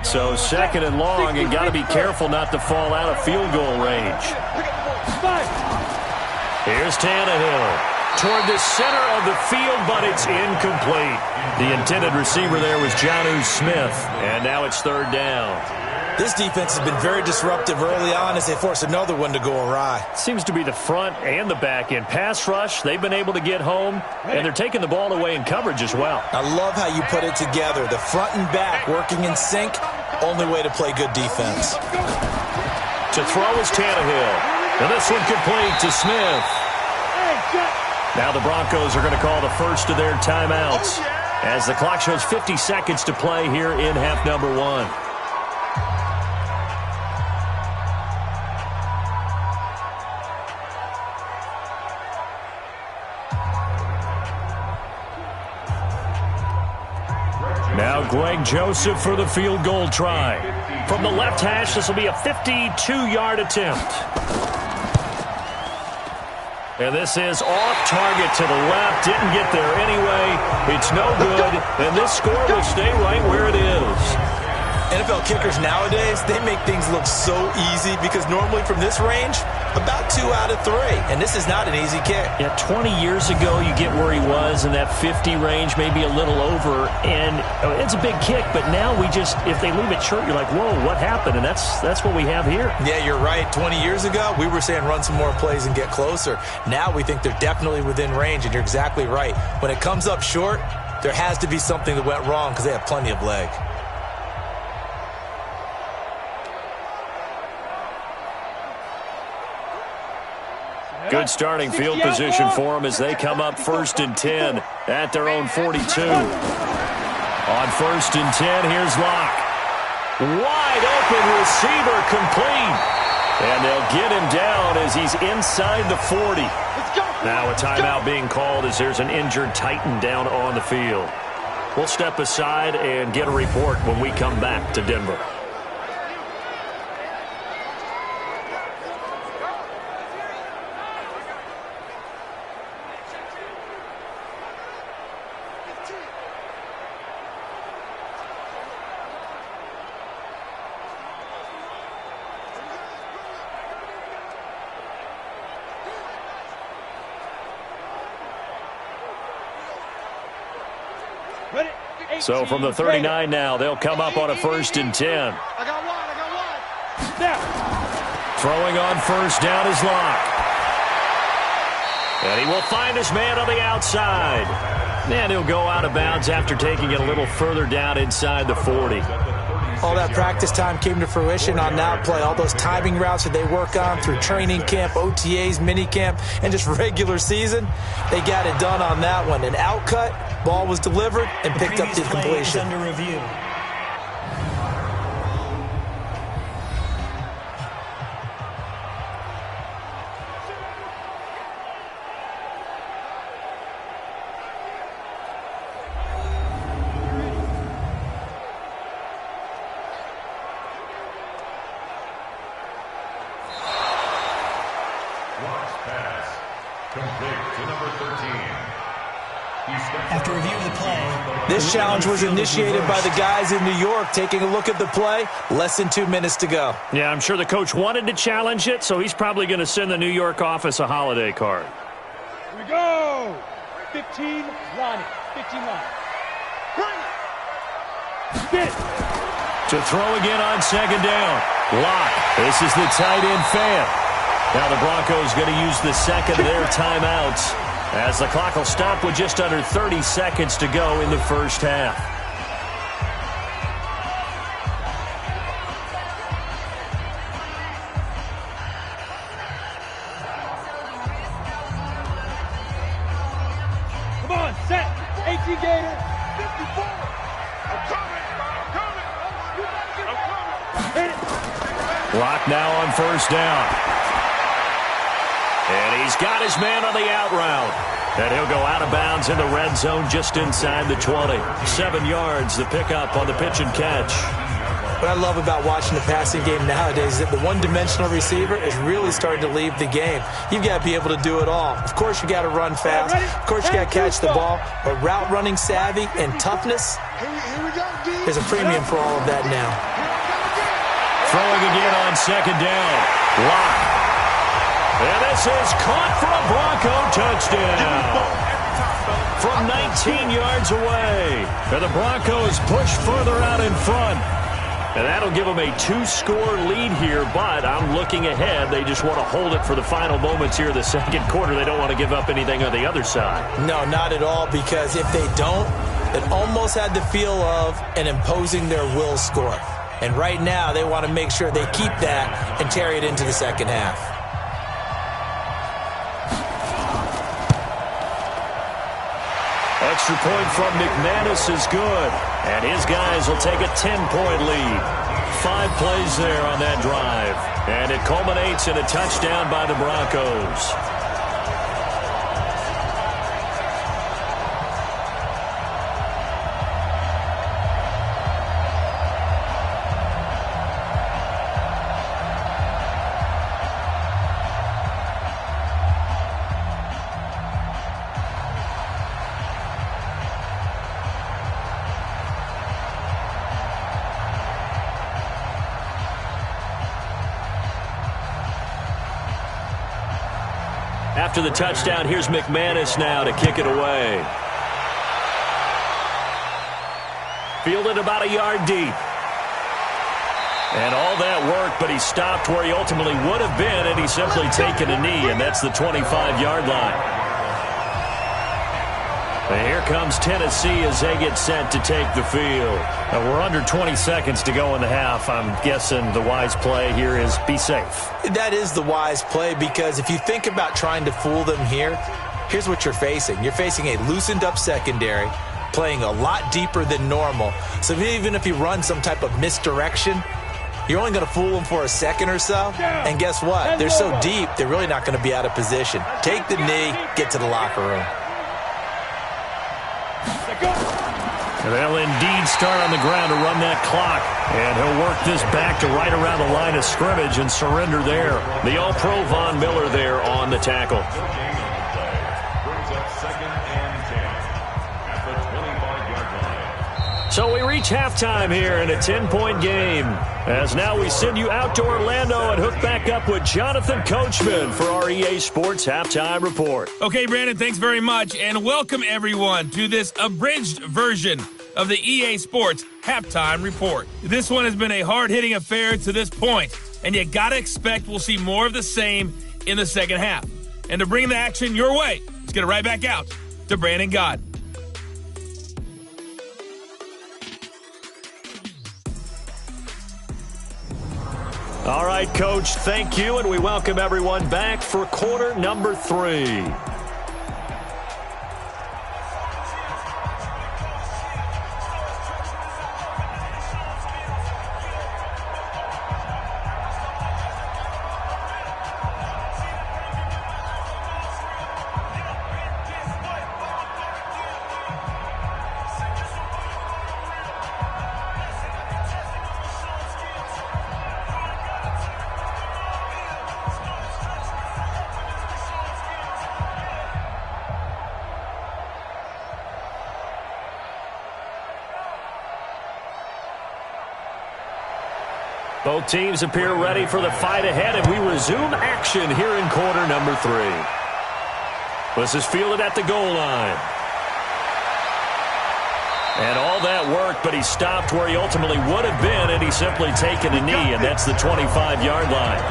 So second and long, and got to be careful not to fall out of field goal range. Here's Tannehill toward the center of the field, but it's incomplete. The intended receiver there was Jonnu Smith, and now it's third down. This defense has been very disruptive early on as they force another one to go awry. Seems to be the front and the back end. Pass rush, they've been able to get home, and they're taking the ball away in coverage as well. I love how you put it together. The front and back working in sync, only way to play good defense. To throw is Tannehill. And this one complete to Smith. Now the Broncos are going to call the first of their timeouts as the clock shows 50 seconds to play here in half number 1. Now Greg Joseph for the field goal try. From the left hash, this will be a 52-yard attempt. And this is off target to the left. Didn't get there anyway. It's no good. And this score will stay right where it is. NFL kickers nowadays, they make things look so easy because normally from this range, about 2 out of 3. And this is not an easy kick. Yeah, 20 years ago, you get where he was in that 50 range, maybe a little over. And it's a big kick, but now if they leave it short, you're like, whoa, what happened? And that's what we have here. Yeah, you're right. 20 years ago, we were saying run some more plays and get closer. Now we think they're definitely within range, and you're exactly right. When it comes up short, there has to be something that went wrong because they have plenty of leg. Good starting field position for them as they come up 1st and 10 at their own 42. On 1st and 10, here's Locke. Wide open receiver complete. And they'll get him down as he's inside the 40. Now a timeout being called as there's an injured Titan down on the field. We'll step aside and get a report when we come back to Denver. So from the 39 now, they'll come up on a 1st and 10. I got one. Now. Throwing on 1st down is Locke. And he will find his man on the outside. And he'll go out of bounds after taking it a little further down inside the 40. All that practice time came to fruition on that play. All those timing routes that they work on through training camp, OTAs, minicamp, and just regular season, they got it done on that one. An outcut, ball was delivered, and picked up the completion. Under review. After review of the play. This challenge was initiated by the guys in New York. Taking a look at the play, less than 2 minutes to go. Yeah, I'm sure the coach wanted to challenge it, so he's probably going to send the New York office a holiday card. Here we go. 15, Lonnie. 15, Lonnie. Get it. To throw again on 2nd down. Locke. This is the tight end fan. Now the Broncos going to use the second of their timeouts as the clock will stop with just under 30 seconds to go in the first half. Come on, set. 18 Gator. 54. I'm coming. Hit it. Locke now on 1st down. And he's got his man on the out route. And he'll go out of bounds in the red zone just inside the 20. 7 yards, the pickup on the pitch and catch. What I love about watching the passing game nowadays is that the one-dimensional receiver is really starting to leave the game. You've got to be able to do it all. Of course, you got to run fast. Of course, you got to catch the ball. But route running savvy and toughness, there's a premium for all of that now. Throwing again on 2nd down. Locke. And this is caught for a Bronco touchdown from 19 yards away. And the Broncos push further out in front. And that'll give them a 2-score lead here, but I'm looking ahead. They just want to hold it for the final moments here of the second quarter. They don't want to give up anything on the other side. No, not at all, because if they don't, it almost had the feel of an imposing their will score. And right now, they want to make sure they keep that and carry it into the second half. Extra point from McManus is good. And his guys will take a 10-point lead. 5 plays there on that drive. And it culminates in a touchdown by the Broncos. After the touchdown, here's McManus now to kick it away. Fielded about a yard deep. And all that work, but he stopped where he ultimately would have been, and he's simply taken a knee, and that's the 25-yard line. And here comes Tennessee as they get set to take the field. We're under 20 seconds to go in the half. I'm guessing the wise play here is be safe. That is the wise play, because if you think about trying to fool them here, here's what you're facing. You're facing a loosened-up secondary, playing a lot deeper than normal. So even if you run some type of misdirection, you're only going to fool them for a second or so. And guess what? They're so deep, they're really not going to be out of position. Take the knee, get to the locker room. They'll indeed start on the ground to run that clock. And he'll work this back to right around the line of scrimmage and surrender there. The All-Pro Von Miller there on the tackle. Brings up 2nd and 10 at the 25-yard line. So we reach halftime here in a 10-point game. As now we send you out to Orlando and hook back up with Jonathan Coachman for our EA Sports Halftime Report. Okay, Brandon, thanks very much. And welcome, everyone, to this abridged version of the EA Sports Halftime Report. This one has been a hard-hitting affair to this point, and you got to expect we'll see more of the same in the second half. And to bring the action your way, let's get it right back out to Brandon Gott. All right, Coach, thank you, and we welcome everyone back for quarter number 3. Both teams appear ready for the fight ahead, and we resume action here in quarter number 3. This is fielded at the goal line. And all that work, but he stopped where he ultimately would have been, and he's simply taken a knee, and that's the 25-yard line.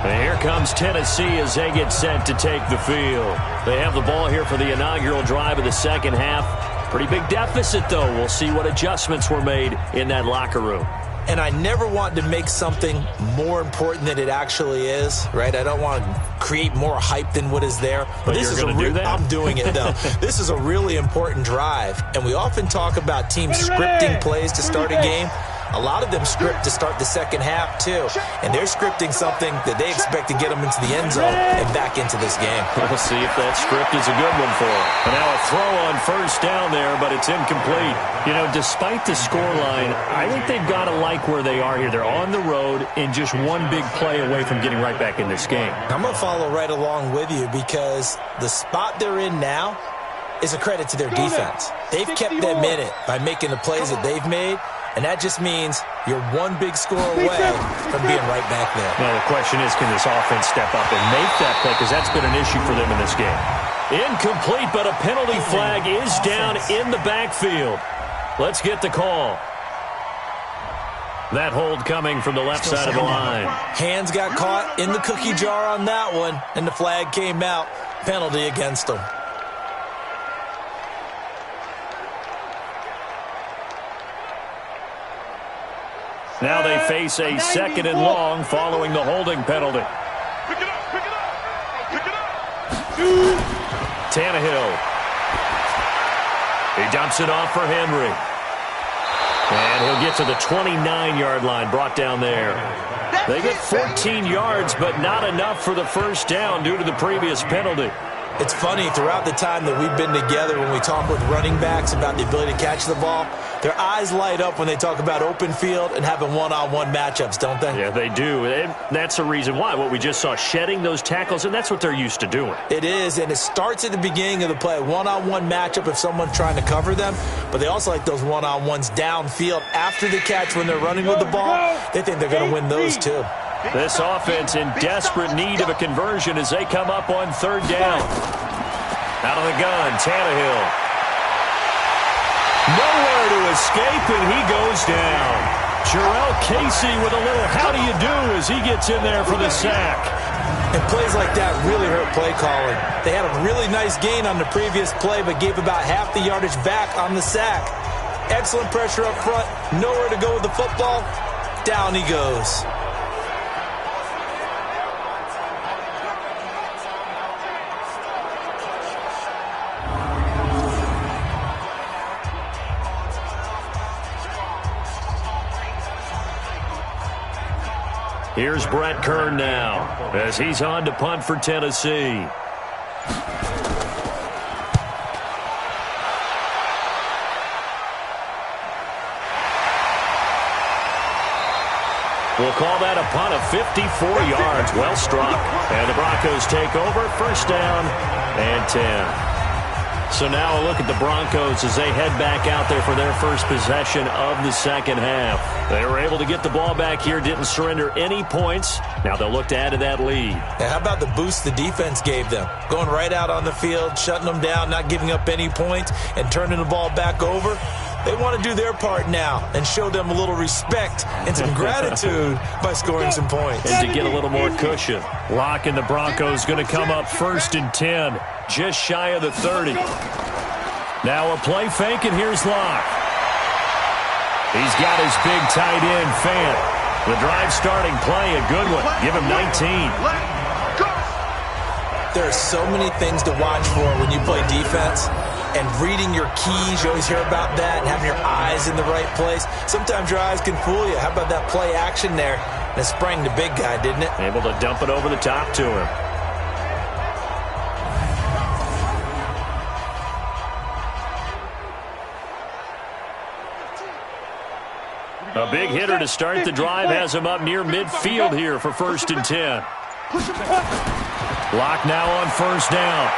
And here comes Tennessee as they get set to take the field. They have the ball here for the inaugural drive of the second half. Pretty big deficit, though. We'll see what adjustments were made in that locker room. And I never want to make something more important than it actually is, right? I don't want to create more hype than what is there. But this you're going to do that? I'm doing it, though. This is a really important drive. And we often talk about teams scripting plays to start a game. A lot of them script to start the second half, too. And they're scripting something that they expect to get them into the end zone and back into this game. We'll see if that script is a good one for them. And now a throw on first down there, but it's incomplete. You know, despite the scoreline, I think they've got to like where they are here. They're on the road and just one big play away from getting right back in this game. I'm going to follow right along with you, because the spot they're in now is a credit to their defense. They've kept them in it by making the plays that they've made. And that just means you're one big score away from being right back there. Now, the question is, can this offense step up and make that play? Because that's been an issue for them in this game. Incomplete, but a penalty flag is down in the backfield. Let's get the call. That hold coming from the left side of the line. Hands got caught in the cookie jar on that one, and the flag came out. Penalty against them. Now they face a second and long following the holding penalty. Pick it up, pick it up, pick it up. Tannehill. He dumps it off for Henry. And he'll get to the 29-yard line, brought down there. They get 14 yards, but not enough for the first down due to the previous penalty. It's funny, throughout the time that we've been together, when we talk with running backs about the ability to catch the ball, their eyes light up when they talk about open field and having one-on-one matchups, don't they? Yeah, they do. And that's the reason why. What we just saw, shedding those tackles, and that's what they're used to doing. It is, and it starts at the beginning of the play. One-on-one matchup if someone's trying to cover them, but they also like those one-on-ones downfield after the catch when they're running with the ball. They think they're going to win those too. This offense in desperate need of a conversion as they come up on third down. Out of the gun, Tannehill. Nowhere to escape, and he goes down. Jarrell Casey with a little how do you do as he gets in there for the sack. And plays like that really hurt play calling. They had a really nice gain on the previous play, but gave about half the yardage back on the sack. Excellent pressure up front. Nowhere to go with the football. Down he goes. Here's Brett Kern now as he's on to punt for Tennessee. We'll call that a punt of 54 yards. Well struck. And the Broncos take over. First down and 10. So now a look at the Broncos as they head back out there for their first possession of the second half. They were able to get the ball back here, didn't surrender any points. Now they'll look to add to that lead. Now how about the boost the defense gave them? Going right out on the field, shutting them down, not giving up any points, and turning the ball back over. They want to do their part now and show them a little respect and some gratitude by scoring some points. And to get a little more cushion. Locke and the Broncos going to come up first and 10, just shy of the 30. Now a play fake, and here's Locke. He's got his big tight end, Fant. The drive starting play, a good one. Give him 19. There are so many things to watch for when you play defense. And reading your keys, you always hear about that, and having your eyes in the right place. Sometimes your eyes can fool you. How about that play action there? And it sprang the big guy, didn't it? Able to dump it over the top to him. A big hitter to start the drive has him up near midfield here for first and 10. Locke now on first down.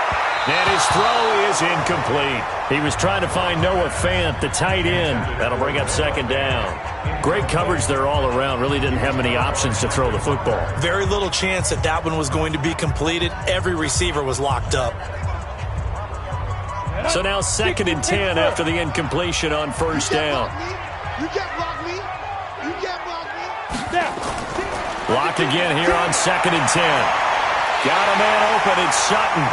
And his throw is incomplete. He was trying to find Noah Fant, the tight end. That'll bring up second down. Great coverage there all around. Really didn't have many options to throw the football. Very little chance that that one was going to be completed. Every receiver was locked up. So now second and 10 after the incompletion on first down. You can't block me. You can't block me. Lock again here on second and 10. Got a man open. It's Sutton.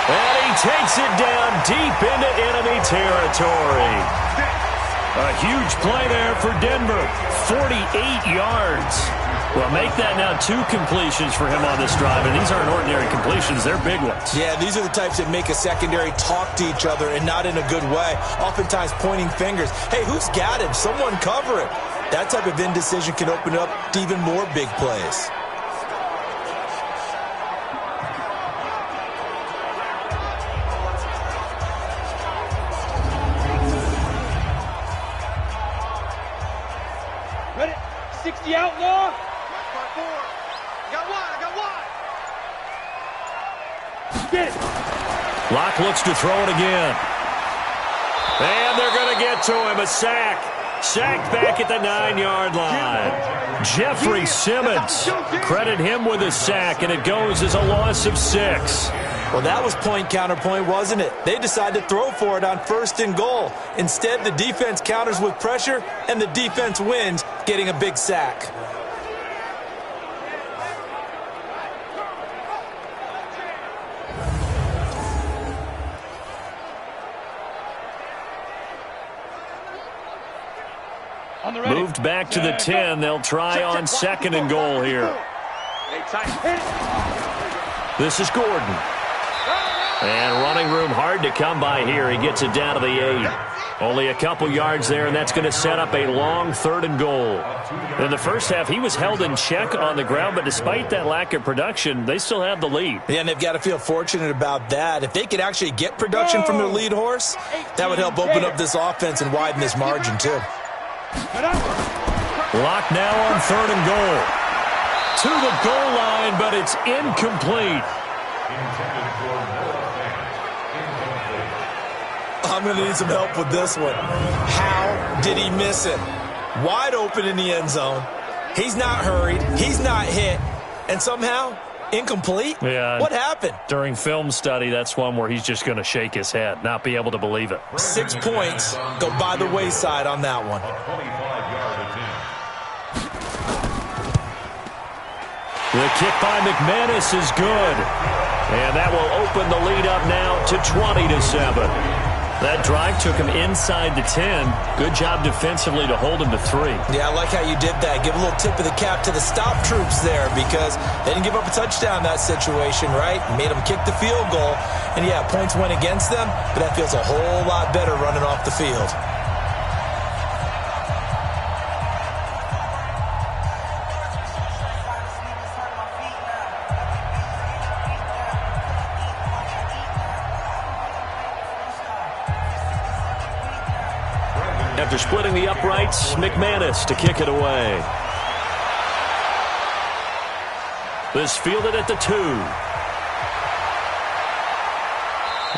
And he takes it down deep into enemy territory. A huge play there for Denver. 48 yards. Well, make that now 2 completions for him on this drive. And these aren't ordinary completions. They're big ones. Yeah, these are the types that make a secondary talk to each other and not in a good way. Oftentimes pointing fingers. Hey, who's got him? Someone cover it. That type of indecision can open up to even more big plays. Ready? 60 outlaw. I got one. Get it. Locke looks to throw it again. And they're going to get to him. A sack. Sacked back at the 9-yard line. Jeffrey Simmons. Credit him with a sack, and it goes as a loss of 6. Well, that was point counterpoint, wasn't it? They decided to throw for it on first and goal. Instead, the defense counters with pressure, and the defense wins, getting a big sack. Moved back to the 10. They'll try on second and goal here. This is Gordon. And running room hard to come by here. He gets it down to the 8. Only a couple yards there, and that's going to set up a long third and goal. In the first half, he was held in check on the ground, but despite that lack of production, they still have the lead. Yeah, and they've got to feel fortunate about that. If they could actually get production from their lead horse, that would help open up this offense and widen this margin, too. Locke now on third and goal. To the goal line, but it's incomplete. I'm going to need some help with this one. How did he miss it? Wide open in the end zone. He's not hurried. He's not hit. And somehow, incomplete? Yeah. What happened? During film study, that's one where he's just going to shake his head, not be able to believe it. 6 points go by the wayside on that one. The kick by McManus is good. And that will open the lead up now to 20-7. That drive took him inside the 10. Good job defensively to hold him to 3. Yeah, I like how you did that. Give a little tip of the cap to the stop troops there because they didn't give up a touchdown in that situation, right? Made them kick the field goal. And, yeah, points went against them, but that feels a whole lot better running off the field. After splitting the uprights, McManus to kick it away. This fielded at the 2.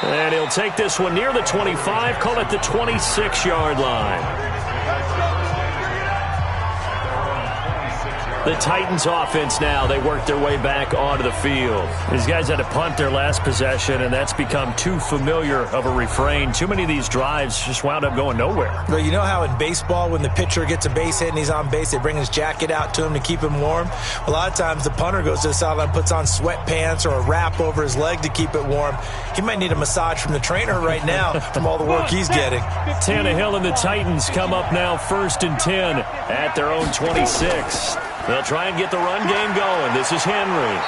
And he'll take this one near the 25, call it the 26-yard line. The Titans offense now, they work their way back onto the field. These guys had to punt their last possession, and that's become too familiar of a refrain. Too many of these drives just wound up going nowhere. Well, you know how in baseball when the pitcher gets a base hit and he's on base, they bring his jacket out to him to keep him warm? A lot of times the punter goes to the sideline, puts on sweatpants or a wrap over his leg to keep it warm. He might need a massage from the trainer right now from all the work he's getting. Tannehill and the Titans come up now 1st and 10 at their own 26. They'll try and get the run game going. This is Henry.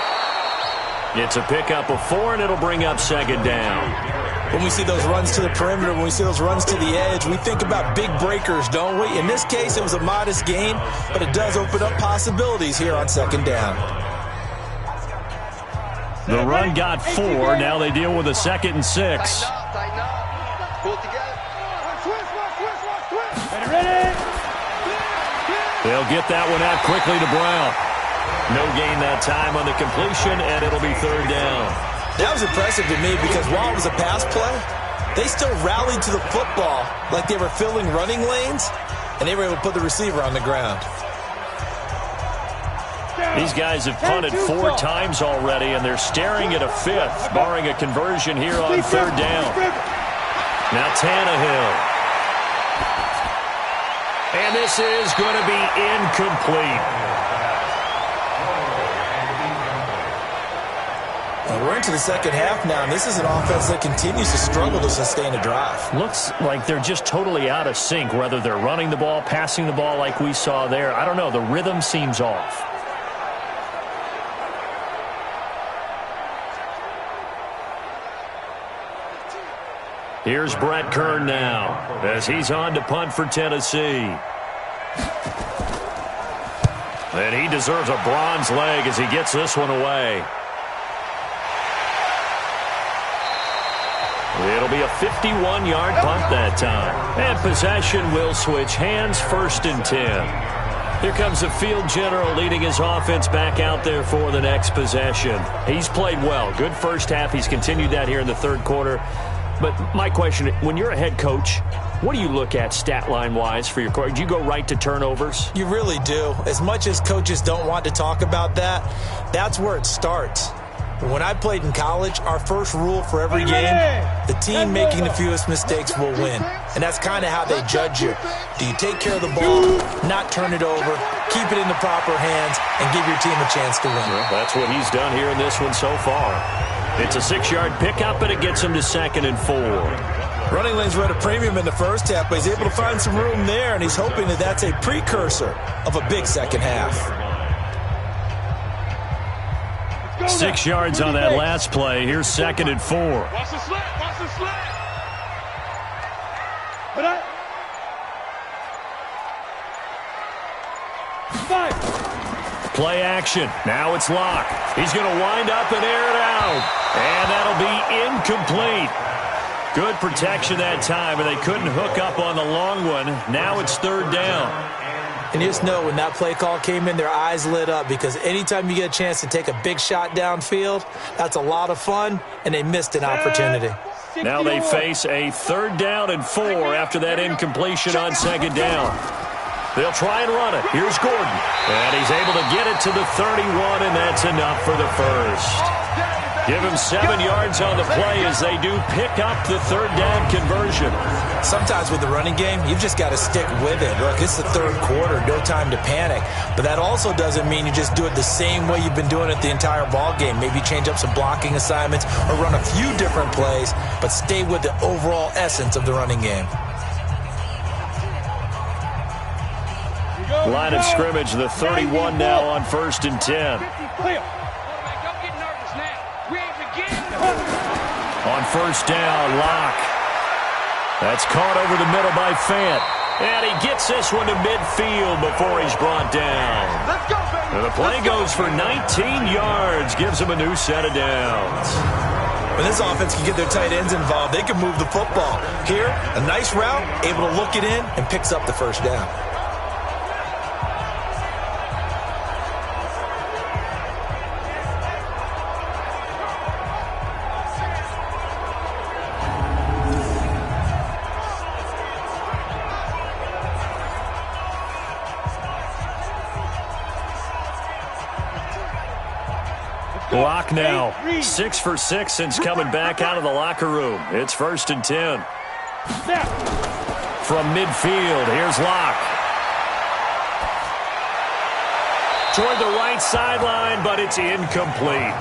It's a pickup of 4, and it'll bring up 2nd down. When we see those runs to the perimeter, when we see those runs to the edge, we think about big breakers, don't we? In this case, it was a modest gain, but it does open up possibilities here on 2nd down. The run got 4. Now they deal with a 2nd and 6. They'll get that one out quickly to Brown. No gain that time on the completion, and it'll be 3rd down. That was impressive to me because while it was a pass play, they still rallied to the football like they were filling running lanes, and they were able to put the receiver on the ground. These guys have punted 4 times already, and they're staring at a 5th, barring a conversion here on 3rd down. Now Tannehill. And this is going to be incomplete. Well, we're into the 2nd half now, and this is an offense that continues to struggle to sustain a drive. Looks like they're just totally out of sync, whether they're running the ball, passing the ball like we saw there. I don't know. The rhythm seems off. Here's Brett Kern now as he's on to punt for Tennessee. And he deserves a bronze leg as he gets this one away. It'll be a 51-yard punt that time. And possession will switch hands, 1st and 10. Here comes the field general leading his offense back out there for the next possession. He's played well. Good first half. He's continued that here in the 3rd quarter. But my question, when you're a head coach, what do you look at stat line-wise for your coach? Do you go right to turnovers? You really do. As much as coaches don't want to talk about that, that's where it starts. When I played in college, our first rule for every game, the team making the fewest mistakes will win. And that's kind of how they judge you. Do you take care of the ball, not turn it over, keep it in the proper hands, and give your team a chance to win? Well, that's what he's done here in this one so far. It's a 6-yard pickup, and it gets him to 2nd and 4. Running lanes were at a premium in the first half, but he's able to find some room there, and he's hoping that that's a precursor of a big 2nd half. 6 yards on that last play. Here's 2nd and 4. Watch the slant. Watch the slant. Put up. 5. Play action. Now it's Locke. He's going to wind up and air it out. And that'll be incomplete. Good protection that time, and they couldn't hook up on the long one. Now it's 3rd down. And you just know when that play call came in, their eyes lit up because anytime you get a chance to take a big shot downfield, that's a lot of fun, and they missed an opportunity. Now they face a 3rd down and 4 after that incompletion on 2nd down. They'll try and run it. Here's Gordon. And he's able to get it to the 31, and that's enough for the first. Give him 7 yards on the play as they do pick up the third down conversion. Sometimes with the running game, you've just got to stick with it. Look, it's the third quarter, no time to panic. But that also doesn't mean you just do it the same way you've been doing it the entire ball game. Maybe change up some blocking assignments or run a few different plays, but stay with the overall essence of the running game. Line of scrimmage, the 31 now on 1st and 10. On 1st down, Locke. That's caught over the middle by Fant. And he gets this one to midfield before he's brought down. And the play goes for 19 yards, gives him a new set of downs. When this offense can get their tight ends involved, they can move the football. Here, a nice route, able to look it in, and picks up the first down. Locke now 6 for 6 since coming back out of the locker room. It's 1st and 10. From midfield, here's Locke. Toward the right sideline, but it's incomplete.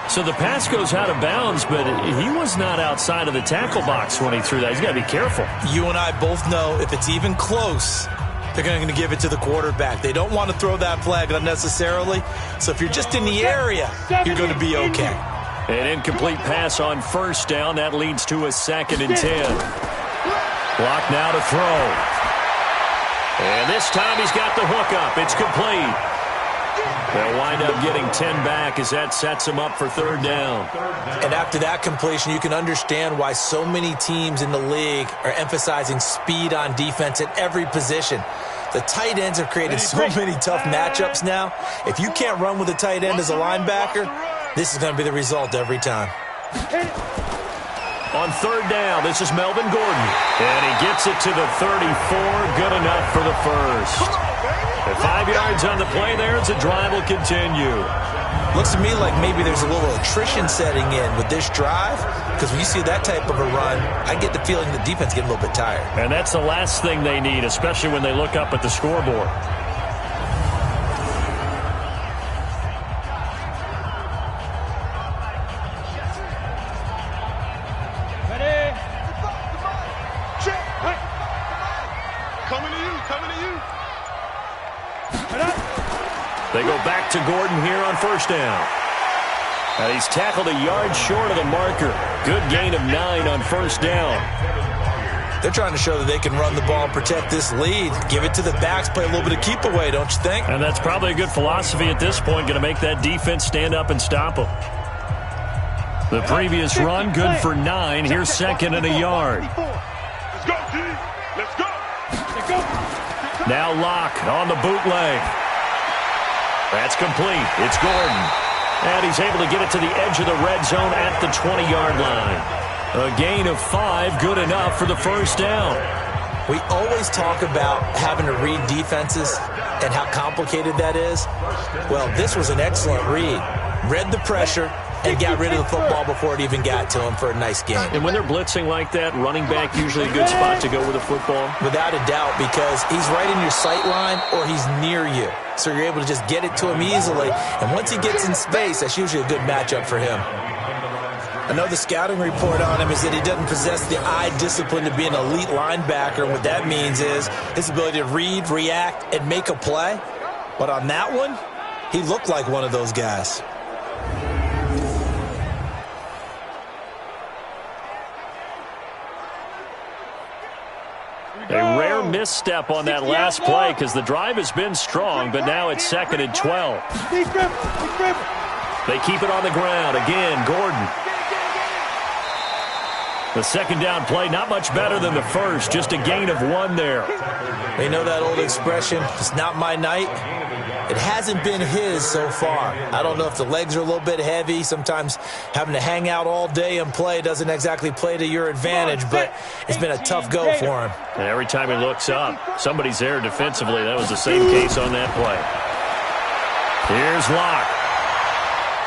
So the pass goes out of bounds, but he was not outside of the tackle box when he threw that. He's got to be careful. You and I both know if it's even close, they're going to give it to the quarterback. They don't want to throw that flag unnecessarily. So if you're just in the area, you're going to be okay. An incomplete pass on 1st down. That leads to a 2nd and 10. Locke now to throw. And this time he's got the hook up. It's complete. They'll wind up getting 10 back as that sets him up for 3rd down. And after that completion, you can understand why so many teams in the league are emphasizing speed on defense at every position. The tight ends have created so many tough matchups now. If you can't run with a tight end as a linebacker, this is going to be the result every time. On 3rd down, this is Melvin Gordon. And he gets it to the 34. Good enough for the first. At 5 yards on the play there, as the drive will continue. Looks to me like maybe there's a little attrition setting in with this drive, because when you see that type of a run, I get the feeling the defense getting a little bit tired. And that's the last thing they need, especially when they look up at the scoreboard. Ready? Coming to you, coming to you. They go back to Gordon here on 1st down. And he's tackled a yard short of the marker. Good gain of 9 on 1st down. They're trying to show that they can run the ball and protect this lead. Give it to the backs, play a little bit of keep away, don't you think? And that's probably a good philosophy at this point, going to make that defense stand up and stop them. The previous run, good for 9. Here's 2nd and a yard. Let's go, D. Let's go. Let's go. Now Locke on the bootleg. That's complete. It's Gordon. And he's able to get it to the edge of the red zone at the 20-yard line. A gain of 5, good enough for the 1st down. We always talk about having to read defenses and how complicated that is. Well, this was an excellent read. Read the pressure and got rid of the football before it even got to him for a nice game. And when they're blitzing like that, running back usually a good spot to go with the football? Without a doubt, because he's right in your sight line or he's near you. So you're able to just get it to him easily. And once he gets in space, that's usually a good matchup for him. I know the scouting report on him is that he doesn't possess the eye discipline to be an elite linebacker. And what that means is his ability to read, react, and make a play. But on that one, he looked like one of those guys. A rare misstep on that last play because the drive has been strong, but now it's 2nd and 12. They keep it on the ground. Again, Gordon. The second down play, not much better than the first, just a gain of 1 there. They know that old expression, it's not my night. It hasn't been his so far. I don't know if the legs are a little bit heavy. Sometimes having to hang out all day and play doesn't exactly play to your advantage, but it's been a tough go for him. And every time he looks up, somebody's there defensively. That was the same case on that play. Here's Locke.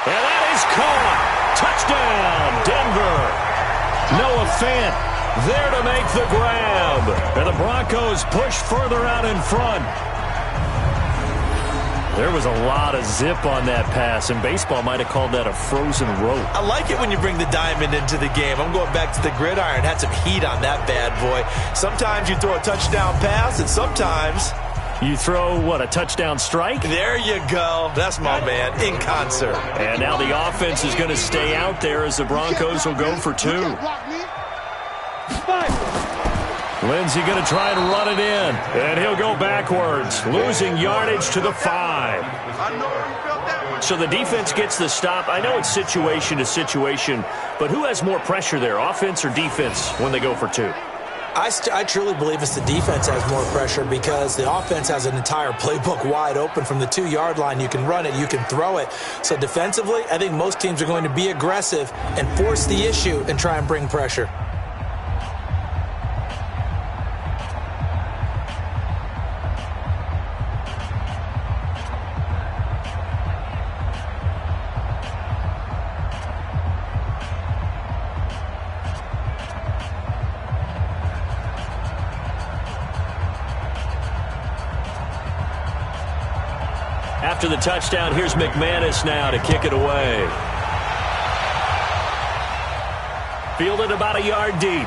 And that is caught. Touchdown, Denver. Noah Fant there to make the grab. And the Broncos push further out in front. There was a lot of zip on that pass, and baseball might have called that a frozen rope. I like it when you bring the diamond into the game. I'm going back to the gridiron. Had some heat on that bad boy. Sometimes you throw a touchdown pass, and sometimes you throw, what, a touchdown strike? There you go. That's my man, in concert. And now the offense is going to stay out there as the Broncos will go for 2. Lindsey going to try and run it in, and he'll go backwards, losing yardage to the 5. So the defense gets the stop. I know it's situation to situation, but who has more pressure there, offense or defense, when they go for 2? I truly believe it's the defense has more pressure because the offense has an entire playbook wide open from the 2-yard line. You can run it, you can throw it. So defensively, I think most teams are going to be aggressive and force the issue and try and bring pressure. After the touchdown, here's McManus now to kick it away. Fielded about a yard deep.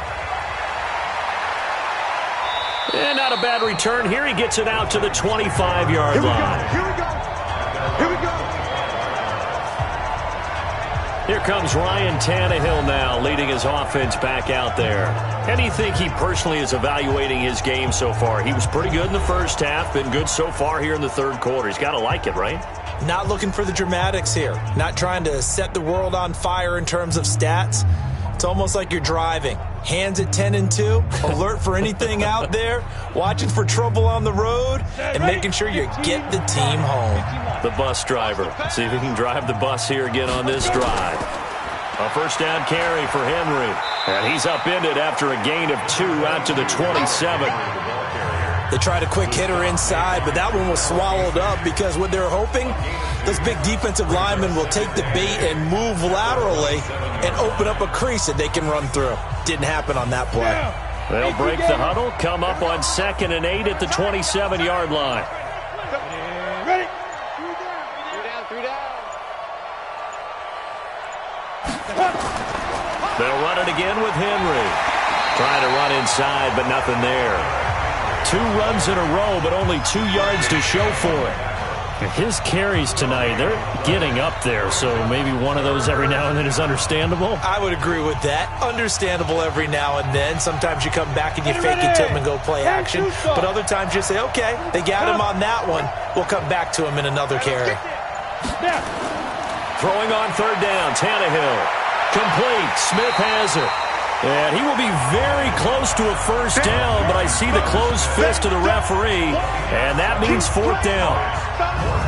And not a bad return here. He gets it out to the 25-yard line. Here we go. Here we go. Here comes Ryan Tannehill now, leading his offense back out there. How do you think he personally is evaluating his game so far? He was pretty good in the first half, been good so far here in the third quarter. He's got to like it, right? Not looking for the dramatics here. Not trying to set the world on fire in terms of stats. It's almost like you're driving. Hands at 10 and 2, alert for anything out there, watching for trouble on the road, and making sure you get the team home. The bus driver. See if he can drive the bus here again on this drive. A first down carry for Henry. And he's upended after a gain of 2 out to the 27. They tried a quick hitter inside, but that one was swallowed up because what they're hoping, those big defensive linemen will take the bait and move laterally and open up a crease that they can run through. Didn't happen on that play. They'll break the huddle, come up on 2nd and 8 at the 27-yard line. Ready? 3 down. They'll run it again with Henry. Trying to run inside, but nothing there. 2 runs in a row, but only 2 yards to show for it. His carries tonight, they're getting up there, so maybe one of those every now and then is understandable. I would agree with that. Understandable every now and then. Sometimes you come back and you fake it to him and go play action. But other times you say, okay, they got him on that one. We'll come back to him in another carry. Throwing on 3rd down, Tannehill. Complete. Smith has it. And he will be very close to a first down, but I see the closed fist of the referee, and that means 4th down.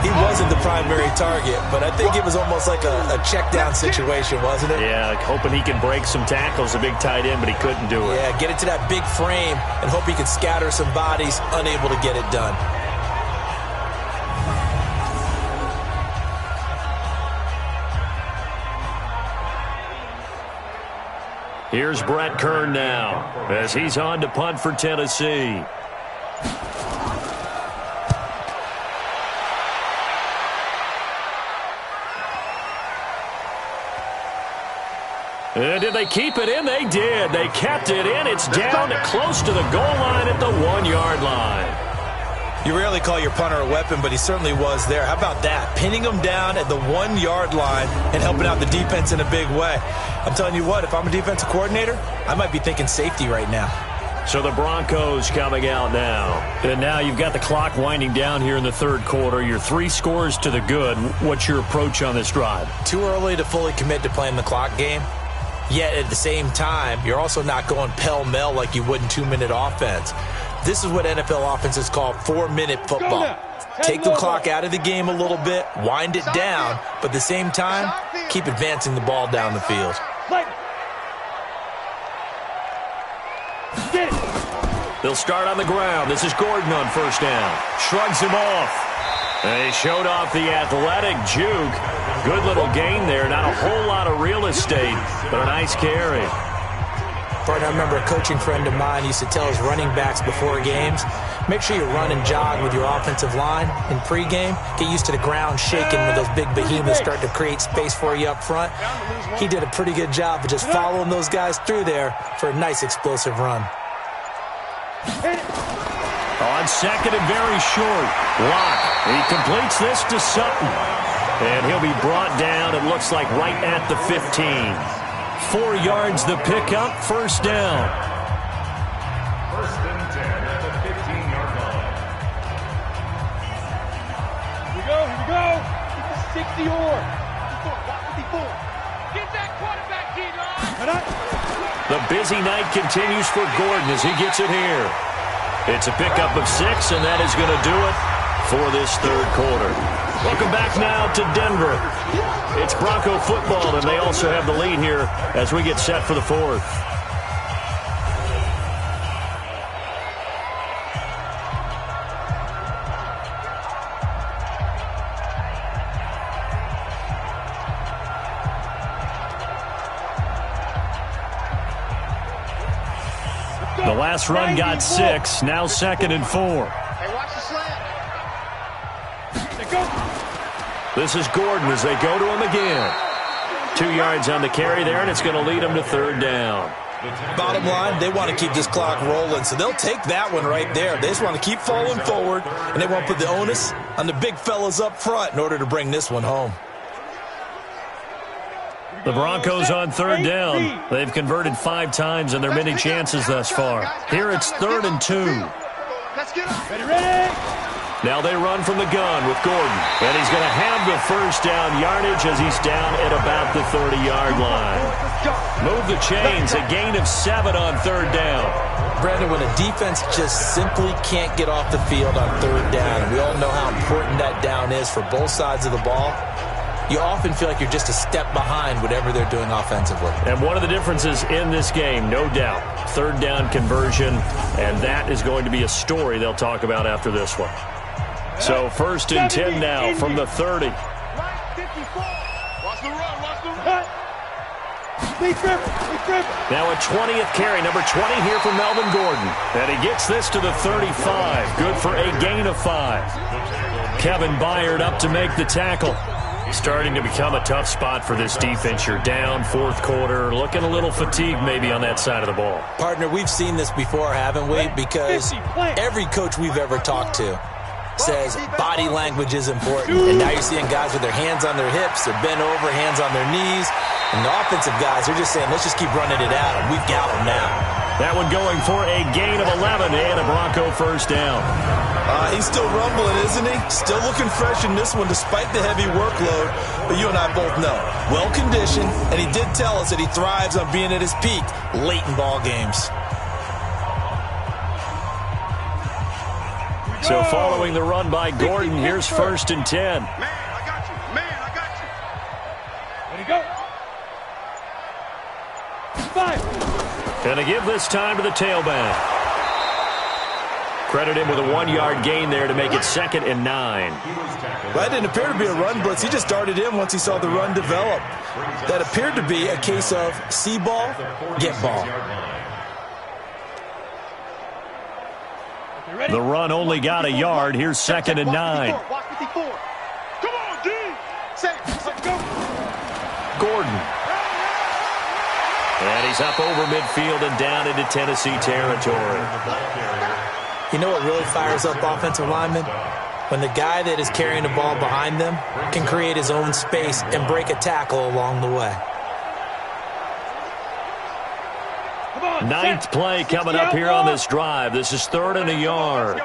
He wasn't the primary target, but I think it was almost like a check down situation, wasn't it? Yeah, hoping he can break some tackles, a big tight end, but he couldn't do it. Yeah, get it to that big frame and hope he can scatter some bodies, unable to get it done. Here's Brett Kern now as he's on to punt for Tennessee. And did they keep it in? They did. They kept it in. It's down close to the goal line at the 1-yard line. You rarely call your punter a weapon, but he certainly was there. How about that? Pinning him down at the 1-yard line and helping out the defense in a big way. I'm telling you what, if I'm a defensive coordinator, I might be thinking safety right now. So the Broncos coming out now. And now you've got the clock winding down here in the third quarter. You're 3 scores to the good. What's your approach on this drive? Too early to fully commit to playing the clock game. Yet at the same time, you're also not going pell-mell like you would in 2-minute offense. This is what NFL offenses call 4-minute football. Take the clock out of the game a little bit, wind it down, but at the same time, keep advancing the ball down the field. They'll start on the ground. This is Gordon on first down. Shrugs him off. And he showed off the athletic juke. Good little gain there. Not a whole lot of real estate, but a nice carry. Partner, I remember a coaching friend of mine used to tell his running backs before games, make sure you run and jog with your offensive line in pregame. Get used to the ground shaking when those big behemoths start to create space for you up front. He did a pretty good job of just following those guys through there for a nice explosive run. On second and very short. Locke. He completes this to Sutton. And he'll be brought down, it looks like, right at the 15. 4 yards the pickup, first down. First and 10 at the 15-yard line. Here we go. 60 or 54. Get that quarterback, D-line. The busy night continues for Gordon as he gets it here. It's a pickup of 6, and that is going to do it for this third quarter. Welcome back now to Denver. It's Bronco football, and they also have the lead here as we get set for the fourth. The last run got 6, now second and 4. Hey, watch the slant. Go. This is Gordon as they go to him again. 2 yards on the carry there, and it's going to lead them to third down. Bottom line, they want to keep this clock rolling, so they'll take that one right there. They just want to keep falling forward, and they want to put the onus on the big fellas up front in order to bring this one home. The Broncos on third down. They've converted 5 times in their many chances thus far. Here it's 3rd and 2. Let's get up. Ready. Now they run from the gun with Gordon. And he's going to have the first down yardage as he's down at about the 30-yard line. Move the chains, a gain of 7 on third down. Brandon, when a defense just simply can't get off the field on third down, and we all know how important that down is for both sides of the ball, you often feel like you're just a step behind whatever they're doing offensively. And one of the differences in this game, no doubt, third down conversion, and that is going to be a story they'll talk about after this one. So 1st and 10 now from the 30. Watch the run. Big trip. Now a 20th carry, number 20 here for Melvin Gordon. And he gets this to the 35. Good for a gain of 5. Kevin Byard up to make the tackle. Starting to become a tough spot for this defense. You're down, fourth quarter, looking a little fatigued maybe on that side of the ball. Partner, we've seen this before, haven't we? Because every coach we've ever talked to says body language is important. And now you're seeing guys with their hands on their hips, they're bent over, hands on their knees. And the offensive guys are just saying, let's just keep running it at them. We've got them now. That one going for a gain of 11 and a Bronco first down. He's still rumbling, isn't he? Still looking fresh in this one despite the heavy workload. But you and I both know, well-conditioned, and he did tell us that he thrives on being at his peak late in ball games. So following the run by Gordon, here's 1st and 10. Man, I got you. Ready to go. 5. Gonna give this time to the tailback. Credit him with a 1-yard gain there to make it 2nd and 9. Well, that didn't appear to be a run blitz. He just darted in once he saw the run develop. That appeared to be a case of see ball, get ball. The run only got a yard. Here's 2nd and 9. Watch 54. Come on, D. Set, go. Gordon. And he's up over midfield and down into Tennessee territory. You know what really fires up offensive linemen? When the guy that is carrying the ball behind them can create his own space and break a tackle along the way. 9th play coming up here on this drive. This is 3rd and a yard.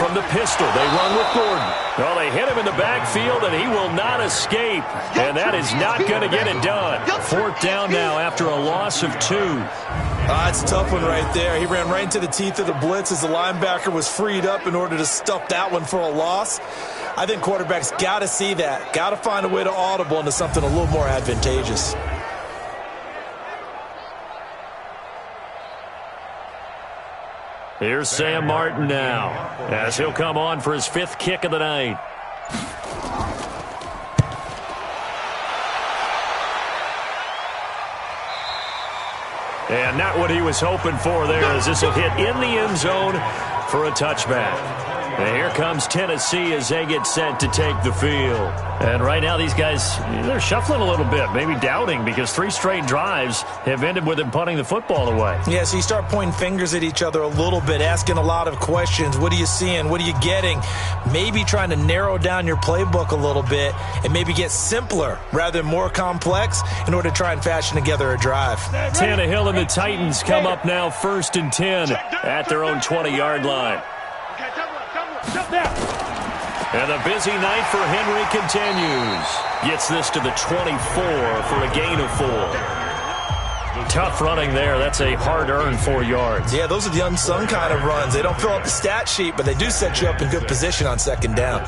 from the pistol. They run with Gordon. Well, they hit him in the backfield, and he will not escape. And that is not going to get it done. 4th down now after a loss of 2. That's a tough one right there. He ran right into the teeth of the blitz as the linebacker was freed up in order to stuff that one for a loss. I think quarterbacks got to see that. Got to find a way to audible into something a little more advantageous. Here's Sam Martin now, as he'll come on for his 5th kick of the night. And not what he was hoping for there, as this will hit in the end zone for a touchback. And here comes Tennessee as they get set to take the field. And right now these guys, they're shuffling a little bit, maybe doubting, because 3 straight drives have ended with them punting the football away. Yeah, so you start pointing fingers at each other a little bit, asking a lot of questions. What are you seeing? What are you getting? Maybe trying to narrow down your playbook a little bit and maybe get simpler rather than more complex in order to try and fashion together a drive. Tannehill and the Titans come up now 1st and 10 at their own 20-yard line. And the busy night for Henry continues. Gets this to the 24 for a gain of 4. Tough running there. That's a hard-earned 4 yards. Yeah, those are the unsung kind of runs. They don't fill up the stat sheet, but they do set you up in good position on 2nd down.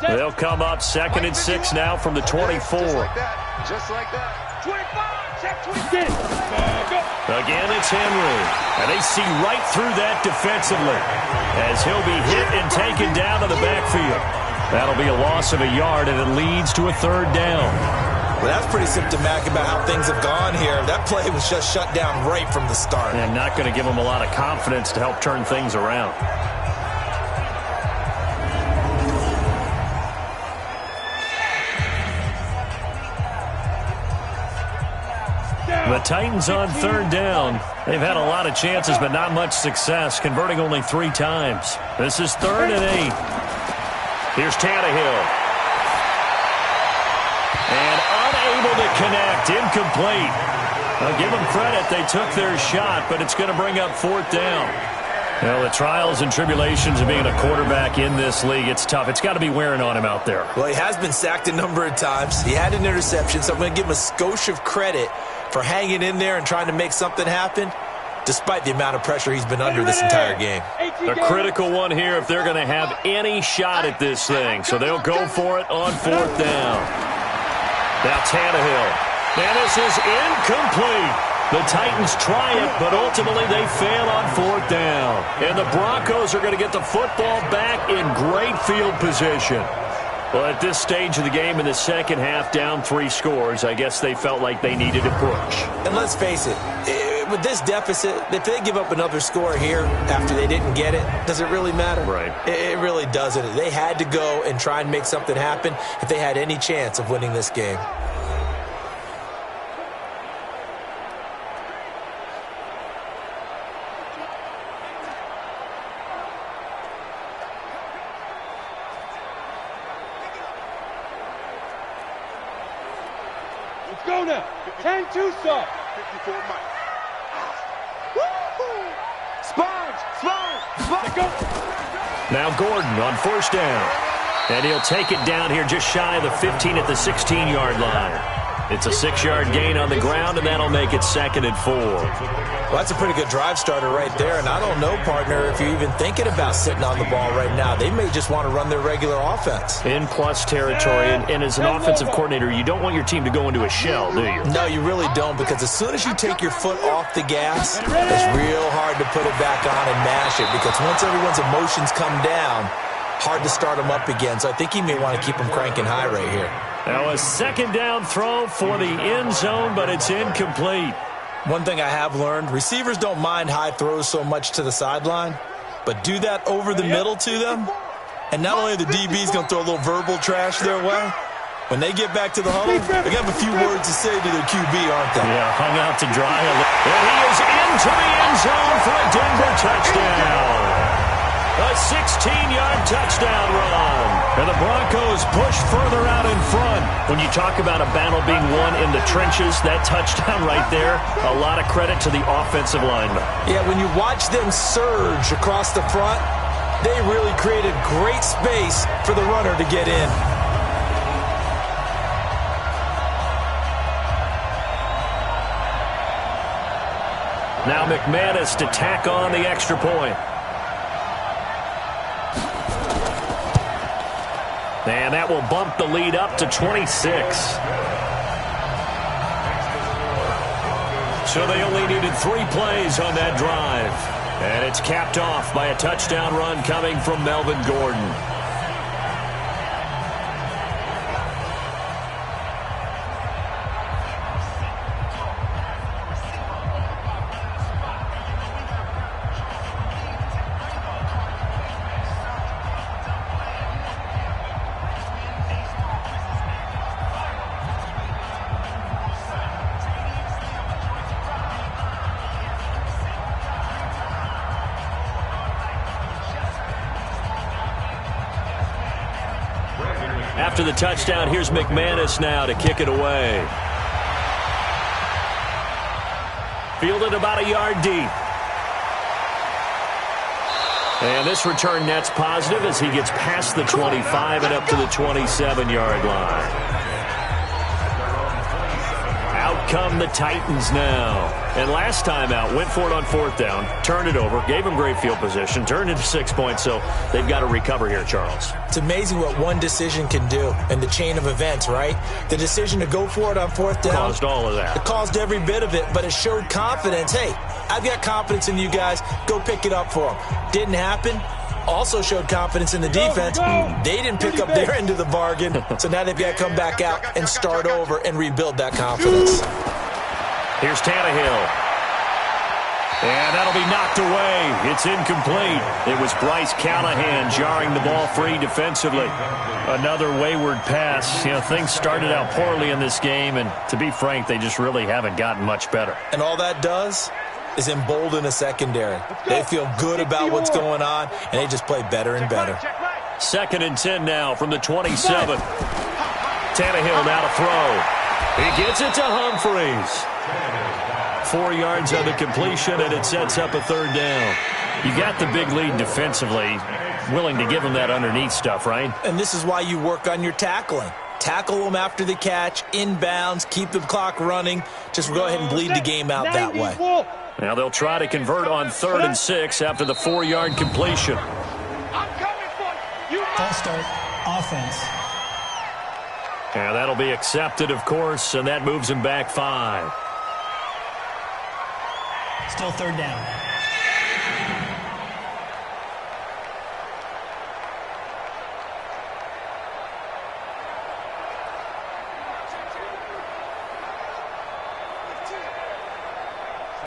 They'll come up 2nd and 6 now from the 24. Just like that. 25, check 26. Again, it's Henry. And they see right through that defensively as he'll be hit and taken down to the backfield. That'll be a loss of a yard, and it leads to a 3rd down. Well, that's pretty symptomatic about how things have gone here. That play was just shut down right from the start. And not going to give them a lot of confidence to help turn things around. The Titans on 3rd down. They've had a lot of chances, but not much success, converting only 3 times. This is 3rd and 8. Here's Tannehill. And unable to connect. Incomplete. I'll give them credit. They took their shot, but it's going to bring up 4th down. Well, the trials and tribulations of being a quarterback in this league, it's tough. It's got to be wearing on him out there. Well, he has been sacked a number of times. He had an interception, so I'm going to give him a skosh of credit for hanging in there and trying to make something happen, despite the amount of pressure he's been under this entire game. A critical one here if they're going to have any shot at this thing. So they'll go for it on 4th down. Now Tannehill. And this is incomplete. The Titans try it, but ultimately they fail on 4th down. And the Broncos are going to get the football back in great field position. Well, at this stage of the game in the second half, down 3 scores, I guess they felt like they needed to push. And let's face it, with this deficit, if they give up another score here after they didn't get it, does it really matter? Right. It really doesn't. They had to go and try and make something happen if they had any chance of winning this game. Go now. 10-2 stop. 54 Mike. Sponge. Go. Now Gordon on 1st down. And he'll take it down here just shy of the 15 at the 16-yard line. It's a 6-yard gain on the ground, and that'll make it 2nd and 4. Well, that's a pretty good drive starter right there. And I don't know, partner, if you're even thinking about sitting on the ball right now. They may just want to run their regular offense. In plus territory, and as an offensive coordinator, you don't want your team to go into a shell, do you? No, you really don't, because as soon as you take your foot off the gas, it's real hard to put it back on and mash it, because once everyone's emotions come down, hard to start them up again. So I think he may want to keep them cranking high right here. Now a 2nd down throw for the end zone, but it's incomplete. One thing I have learned, receivers don't mind high throws so much to the sideline, but do that over the middle to them, and not only are the DBs going to throw a little verbal trash their way, when they get back to the huddle, they're going to have a few words to say to their QB, aren't they? Yeah, hung out to dry a little. And he is into the end zone for a Denver touchdown. A 16-yard touchdown run. And the Broncos push further out in front. When you talk about a battle being won in the trenches, that touchdown right there, a lot of credit to the offensive linemen. Yeah, when you watch them surge across the front, they really created great space for the runner to get in. Now McManus to tack on the extra point. And that will bump the lead up to 26. So they only needed 3 plays on that drive. And it's capped off by a touchdown run coming from Melvin Gordon. After the touchdown, here's McManus now to kick it away. Fielded about a yard deep. And this return net's positive as he gets past the 25 and up to the 27-yard line. Out come the Titans now. And last time out, went for it on 4th down, turned it over, gave him great field position, turned into 6 points, so they've got to recover here, Charles. It's amazing what one decision can do in the chain of events, right? The decision to go for it on 4th down. Caused all of that. It caused every bit of it, but it showed confidence. Hey, I've got confidence in you guys. Go pick it up for them. Didn't happen. Also showed confidence in the defense. They didn't pick up their end of the bargain, so now they've got to come back out and start over and rebuild that confidence. Here's Tannehill. And that'll be knocked away. It's incomplete. It was Bryce Callahan jarring the ball free defensively. Another wayward pass. You know, things started out poorly in this game, and to be frank, they just really haven't gotten much better. And all that does is embolden a secondary. They feel good about what's going on, and they just play better and better. 2nd and 10 now from the 27. Tannehill now to throw. He gets it to Humphreys. 4 yards on the completion, and it sets up a 3rd down. You got the big lead defensively, willing to give them that underneath stuff, right? And this is why you work on your tackling. Tackle them after the catch, inbounds, keep the clock running. Just go ahead and bleed the game out that way. Now they'll try to convert on 3rd and 6 after the 4-yard completion. False start, offense. And that'll be accepted, of course, and that moves him back 5. Still 3rd down.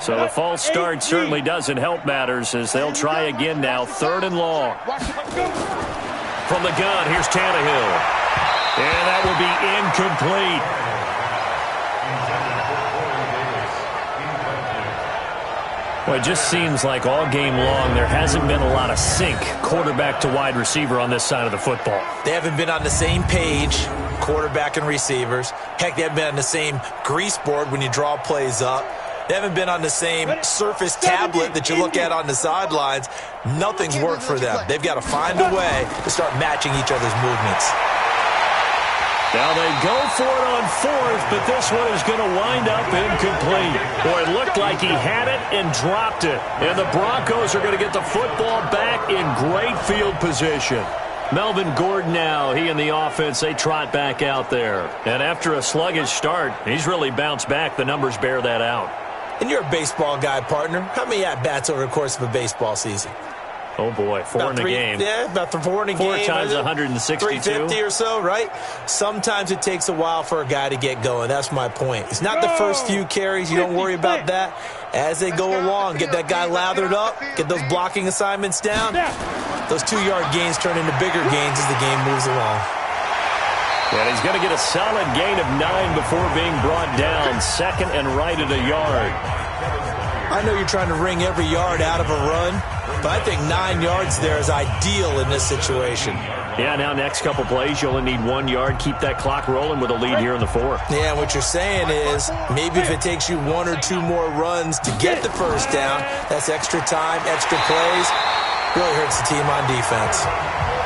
So the false start certainly doesn't help matters as they'll try again now. 3rd and long. From the gun, here's Tannehill. And that will be incomplete. Well, it just seems like all game long there hasn't been a lot of sync quarterback to wide receiver on this side of the football. They haven't been on the same page, quarterback and receivers. Heck, they haven't been on the same grease board when you draw plays up. They haven't been on the same surface tablet that you look at on the sidelines. Nothing's worked for them. They've got to find a way to start matching each other's movements. Now they go for it on 4th, but this one is going to wind up incomplete. Boy, it looked like he had it and dropped it. And the Broncos are going to get the football back in great field position. Melvin Gordon now, he and the offense, they trot back out there. And after a sluggish start, he's really bounced back. The numbers bear that out. And you're a baseball guy, partner. How many at-bats over the course of a baseball season? Oh, boy, 4 in a game. Yeah, about 4 in a game. 4 times 162. 350 or so, right? Sometimes it takes a while for a guy to get going. That's my point. It's not the first few carries. You don't worry about that. As they go along, get that guy lathered up, get those blocking assignments down. Those 2-yard gains turn into bigger gains as the game moves along. And he's going to get a solid gain of 9 before being brought down. 2nd and right at a yard. I know you're trying to wring every yard out of a run, but I think 9 yards there is ideal in this situation. Yeah, now next couple plays, you only need 1 yard. Keep that clock rolling with a lead here in the fourth. Yeah, what you're saying is maybe if it takes you 1 or 2 more runs to get the first down, that's extra time, extra plays. Really hurts the team on defense.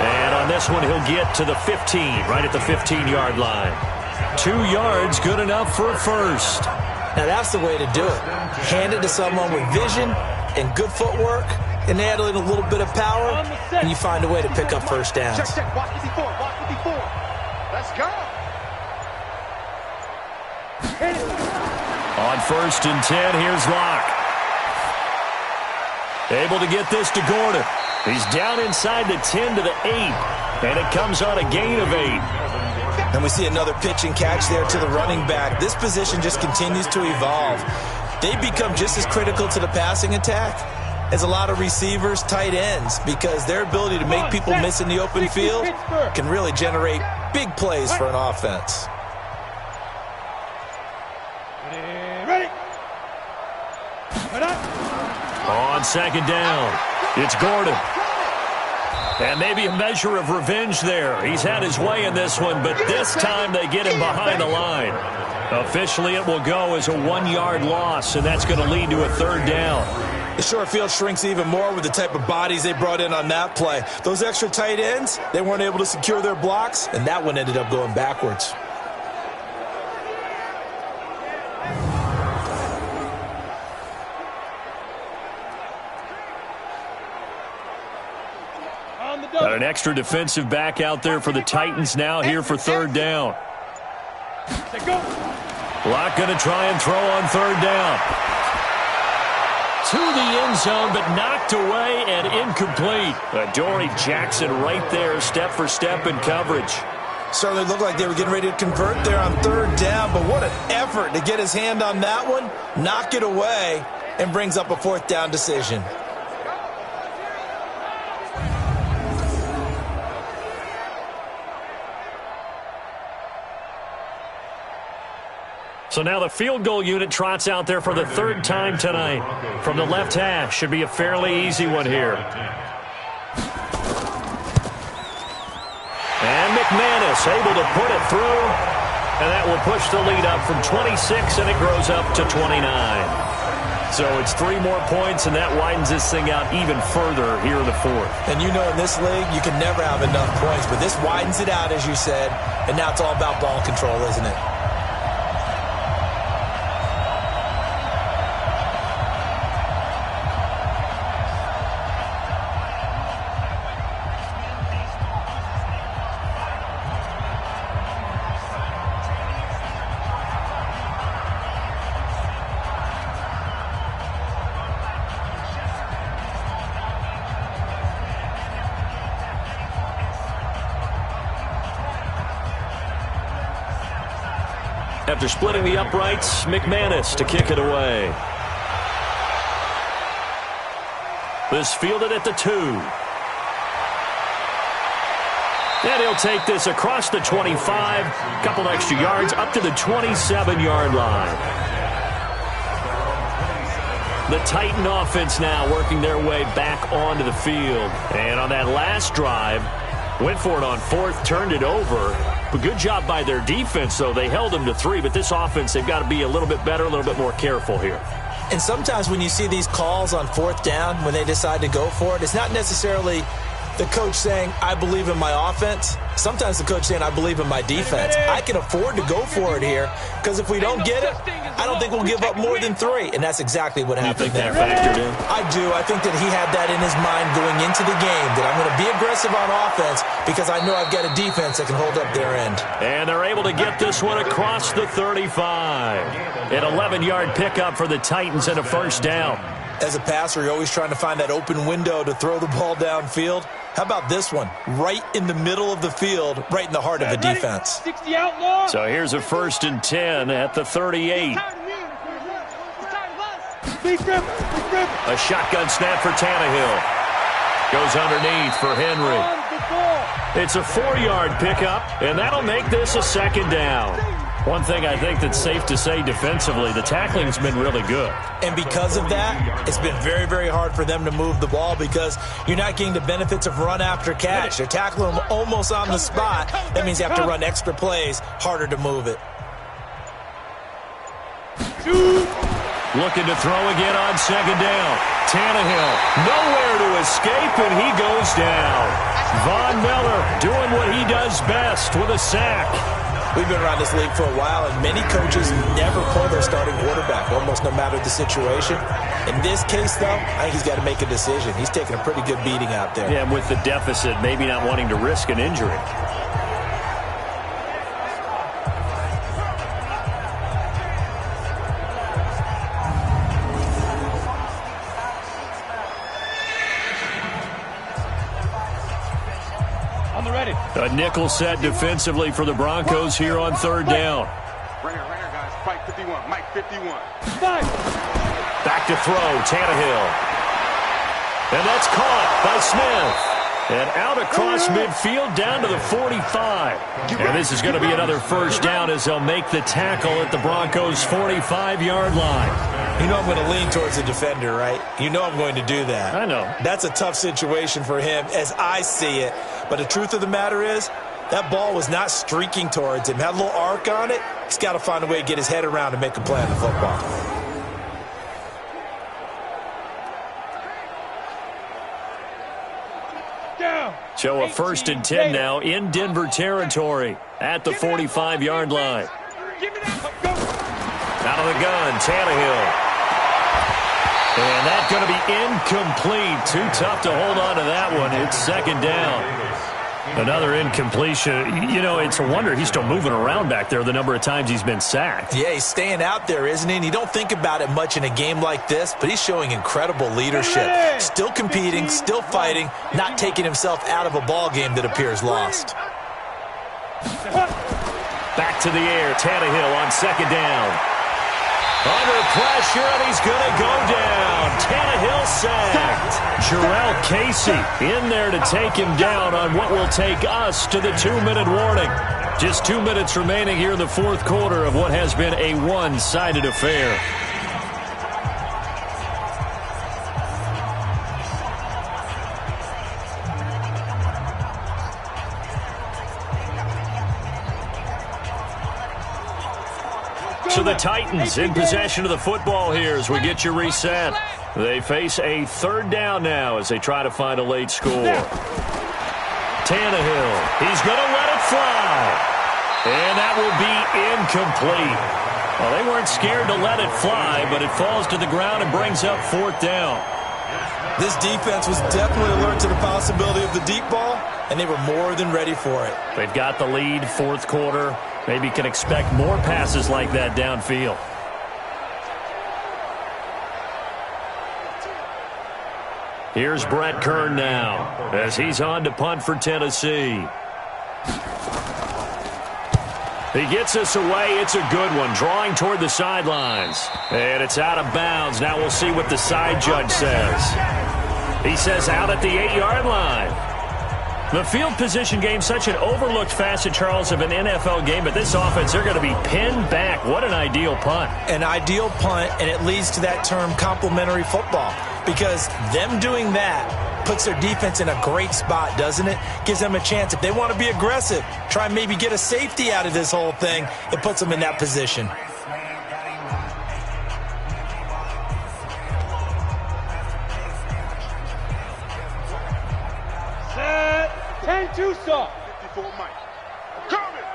And on this one, he'll get to the 15, right at the 15-yard line. 2 yards, good enough for a first. Now, that's the way to do it. Hand it to someone with vision and good footwork, and add in a little bit of power, and you find a way to pick up first downs. Check. Watch the before. Let's go. On 1st and 10, here's Locke. Able to get this to Gordon. He's down inside the 10 to the 8, and it comes on a gain of 8. And we see another pitch and catch there to the running back. This position just continues to evolve. They become just as critical to the passing attack as a lot of receivers, tight ends, because their ability to make people miss in the open field can really generate big plays for an offense. Ready. On 2nd down, it's Gordon. And maybe a measure of revenge there. He's had his way in this one, but this time they get him behind the line. Officially, it will go as a 1-yard loss, and that's going to lead to a 3rd down. The short field shrinks even more with the type of bodies they brought in on that play. Those extra tight ends, they weren't able to secure their blocks, and that one ended up going backwards. Got an extra defensive back out there for the Titans now here for 3rd down. Locke going to try and throw on 3rd down. To the end zone, but knocked away and incomplete. Adoree Jackson right there, step for step in coverage. Certainly looked like they were getting ready to convert there on 3rd down, but what an effort to get his hand on that one, knock it away, and brings up a 4th down decision. So now the field goal unit trots out there for the 3rd time tonight. From the left hash, should be a fairly easy one here. And McManus able to put it through. And that will push the lead up from 26, and it grows up to 29. So it's 3 more points, and that widens this thing out even further here in the 4th. And you know in this league, you can never have enough points, but this widens it out, as you said, and now it's all about ball control, isn't it? After splitting the uprights, McManus to kick it away. This fielded at the 2. And he'll take this across the 25, couple extra yards, up to the 27-yard line. The Titan offense now working their way back onto the field. And on that last drive, went for it on 4th, turned it over. But good job by their defense, though. They held them to 3, but this offense, they've got to be a little bit better, a little bit more careful here. And sometimes when you see these calls on 4th down, when they decide to go for it, it's not necessarily the coach saying, I believe in my offense. Sometimes the coach saying, I believe in my defense. I can afford to go for it here, because if we don't get it, I don't think we'll give up more than 3. And that's exactly what happened there. You think that factored in? I do. I think that he had that in his mind going into the game, that I'm going to be aggressive on offense because I know I've got a defense that can hold up their end. And they're able to get this one across the 35. An 11-yard pickup for the Titans and a 1st down. As a passer, you're always trying to find that open window to throw the ball downfield. How about this one? Right in the middle of the field, right in the heart of the defense. 60 outlaw. So here's a 1st and 10 at the 38. A shotgun snap for Tannehill. Goes underneath for Henry. It's a 4-yard pickup, and that'll make this a 2nd down. One thing I think that's safe to say defensively, the tackling's been really good. And because of that, it's been very, very hard for them to move the ball because you're not getting the benefits of run after catch. They're tackling them almost on the spot. That means you have to run extra plays, harder to move it. Looking to throw again on second down. Tannehill, nowhere to escape, and he goes down. Von Miller doing what he does best with a sack. We've been around this league for a while, and many coaches never pull their starting quarterback, almost no matter the situation. In this case, though, I think he's got to make a decision. He's taking a pretty good beating out there. Yeah, and with the deficit, maybe not wanting to risk an injury. A nickel set defensively for the Broncos here on third down. Right here, guys. Mike 51. Mike 51. Back to throw, Tannehill. And that's caught by Smith. And out across midfield down to the 45. And this is going to be another first down as they'll make the tackle at the Broncos' 45-yard line. You know I'm going to lean towards the defender, right? You know I'm going to do that. I know. That's a tough situation for him as I see it. But the truth of the matter is, that ball was not streaking towards him. Had a little arc on it. He's got to find a way to get his head around and make a play on the football. So a 1st and 10 now in Denver territory at the 45-yard line. Out of the gun, Tannehill. And that's going to be incomplete. Too tough to hold on to that one. It's second down. Another incompletion. You know, it's a wonder he's still moving around back there the number of times he's been sacked. Yeah, he's staying out there, isn't he? And you don't think about it much in a game like this, but he's showing incredible leadership. Still competing, still fighting, not taking himself out of a ball game that appears lost. Back to the air, Tannehill on second down. Under pressure, and he's going to go down. Tannehill sacked. Jarrell Casey in there to take him down on what will take us to the 2-minute warning. Just 2 minutes remaining here in the fourth quarter of what has been a one-sided affair. So the Titans in possession of the football here as we get you reset. They face a third down now as they try to find a late score. Tannehill, he's going to let it fly. And that will be incomplete. Well, they weren't scared to let it fly, but it falls to the ground and brings up fourth down. This defense was definitely alert to the possibility of the deep ball, and they were more than ready for it. They've got the lead, fourth quarter. Maybe can expect more passes like that downfield. Here's Brett Kern now as he's on to punt for Tennessee. He gets us away. It's a good one, drawing toward the sidelines. And it's out of bounds. Now we'll see what the side judge says. He says out at the 8-yard line. The field position game, such an overlooked facet, Charles, of an NFL game, but this offense, they're going to be pinned back. What an ideal punt. An ideal punt, and it leads to that term complementary football, because them doing that puts their defense in a great spot, doesn't it? Gives them a chance. If they want to be aggressive, try and maybe get a safety out of this whole thing, it puts them in that position. Tucson. 54 Mike. Coming.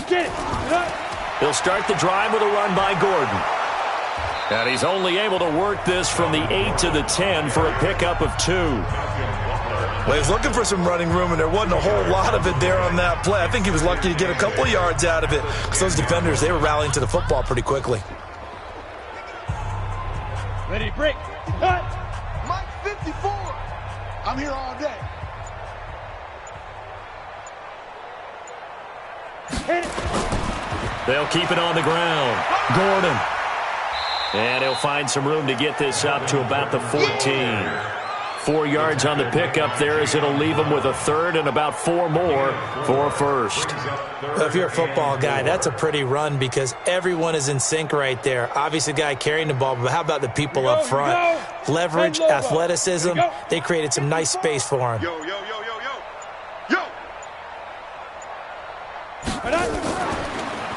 Get it. He'll start the drive with a run by Gordon. And he's only able to work this from the 8 to the 10 for a pickup of 2. Well, he's looking for some running room, and there wasn't a whole lot of it there on that play. I think he was lucky to get a couple of yards out of it, because those defenders, they were rallying to the football pretty quickly. Ready to break. Cut. Mike 54. I'm here all day. They'll keep it on the ground. Gordon. And he'll find some room to get this up to about the 14. 4 yards on the pickup there, as it'll leave them with a third and about 4 more for a first. If you're a football guy, that's a pretty run because everyone is in sync right there. Obviously, the guy carrying the ball, but how about the people up front? Leverage, athleticism, they created some nice space for him.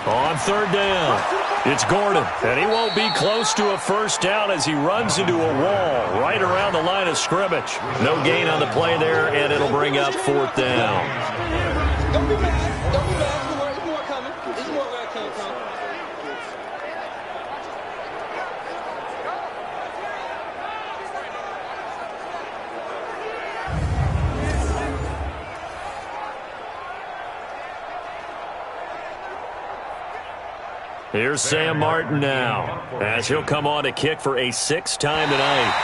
On third down, it's Gordon, and he won't be close to a first down as he runs into a wall right around the line of scrimmage. No gain on the play there, and it'll bring up fourth down. Don't be mad. Don't be mad. There's more coming. There's more where it came from. Here's Sam Martin now, as he'll come on to kick for a 6th time tonight.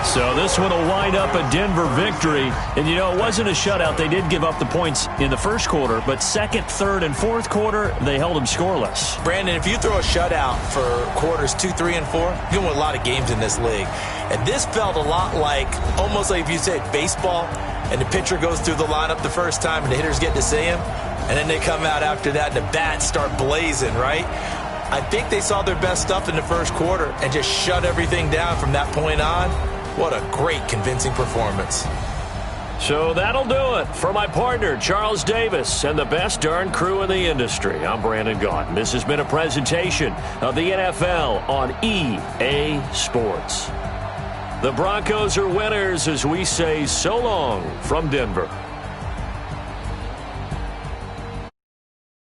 So this one will wind up a Denver victory. And, you know, it wasn't a shutout. They did give up the points in the first quarter, but second, third, and fourth quarter, they held them scoreless. Brandon, if you throw a shutout for quarters 2, 3, and 4, you win a lot of games in this league. And this felt a lot like, almost like if you said baseball, and the pitcher goes through the lineup the first time and the hitters get to see him, and then they come out after that and the bats start blazing, right? I think they saw their best stuff in the first quarter and just shut everything down from that point on. What a great, convincing performance. So that'll do it for my partner, Charles Davis, and the best darn crew in the industry. I'm Brandon Gaudin. This has been a presentation of the NFL on EA Sports. The Broncos are winners as we say so long from Denver.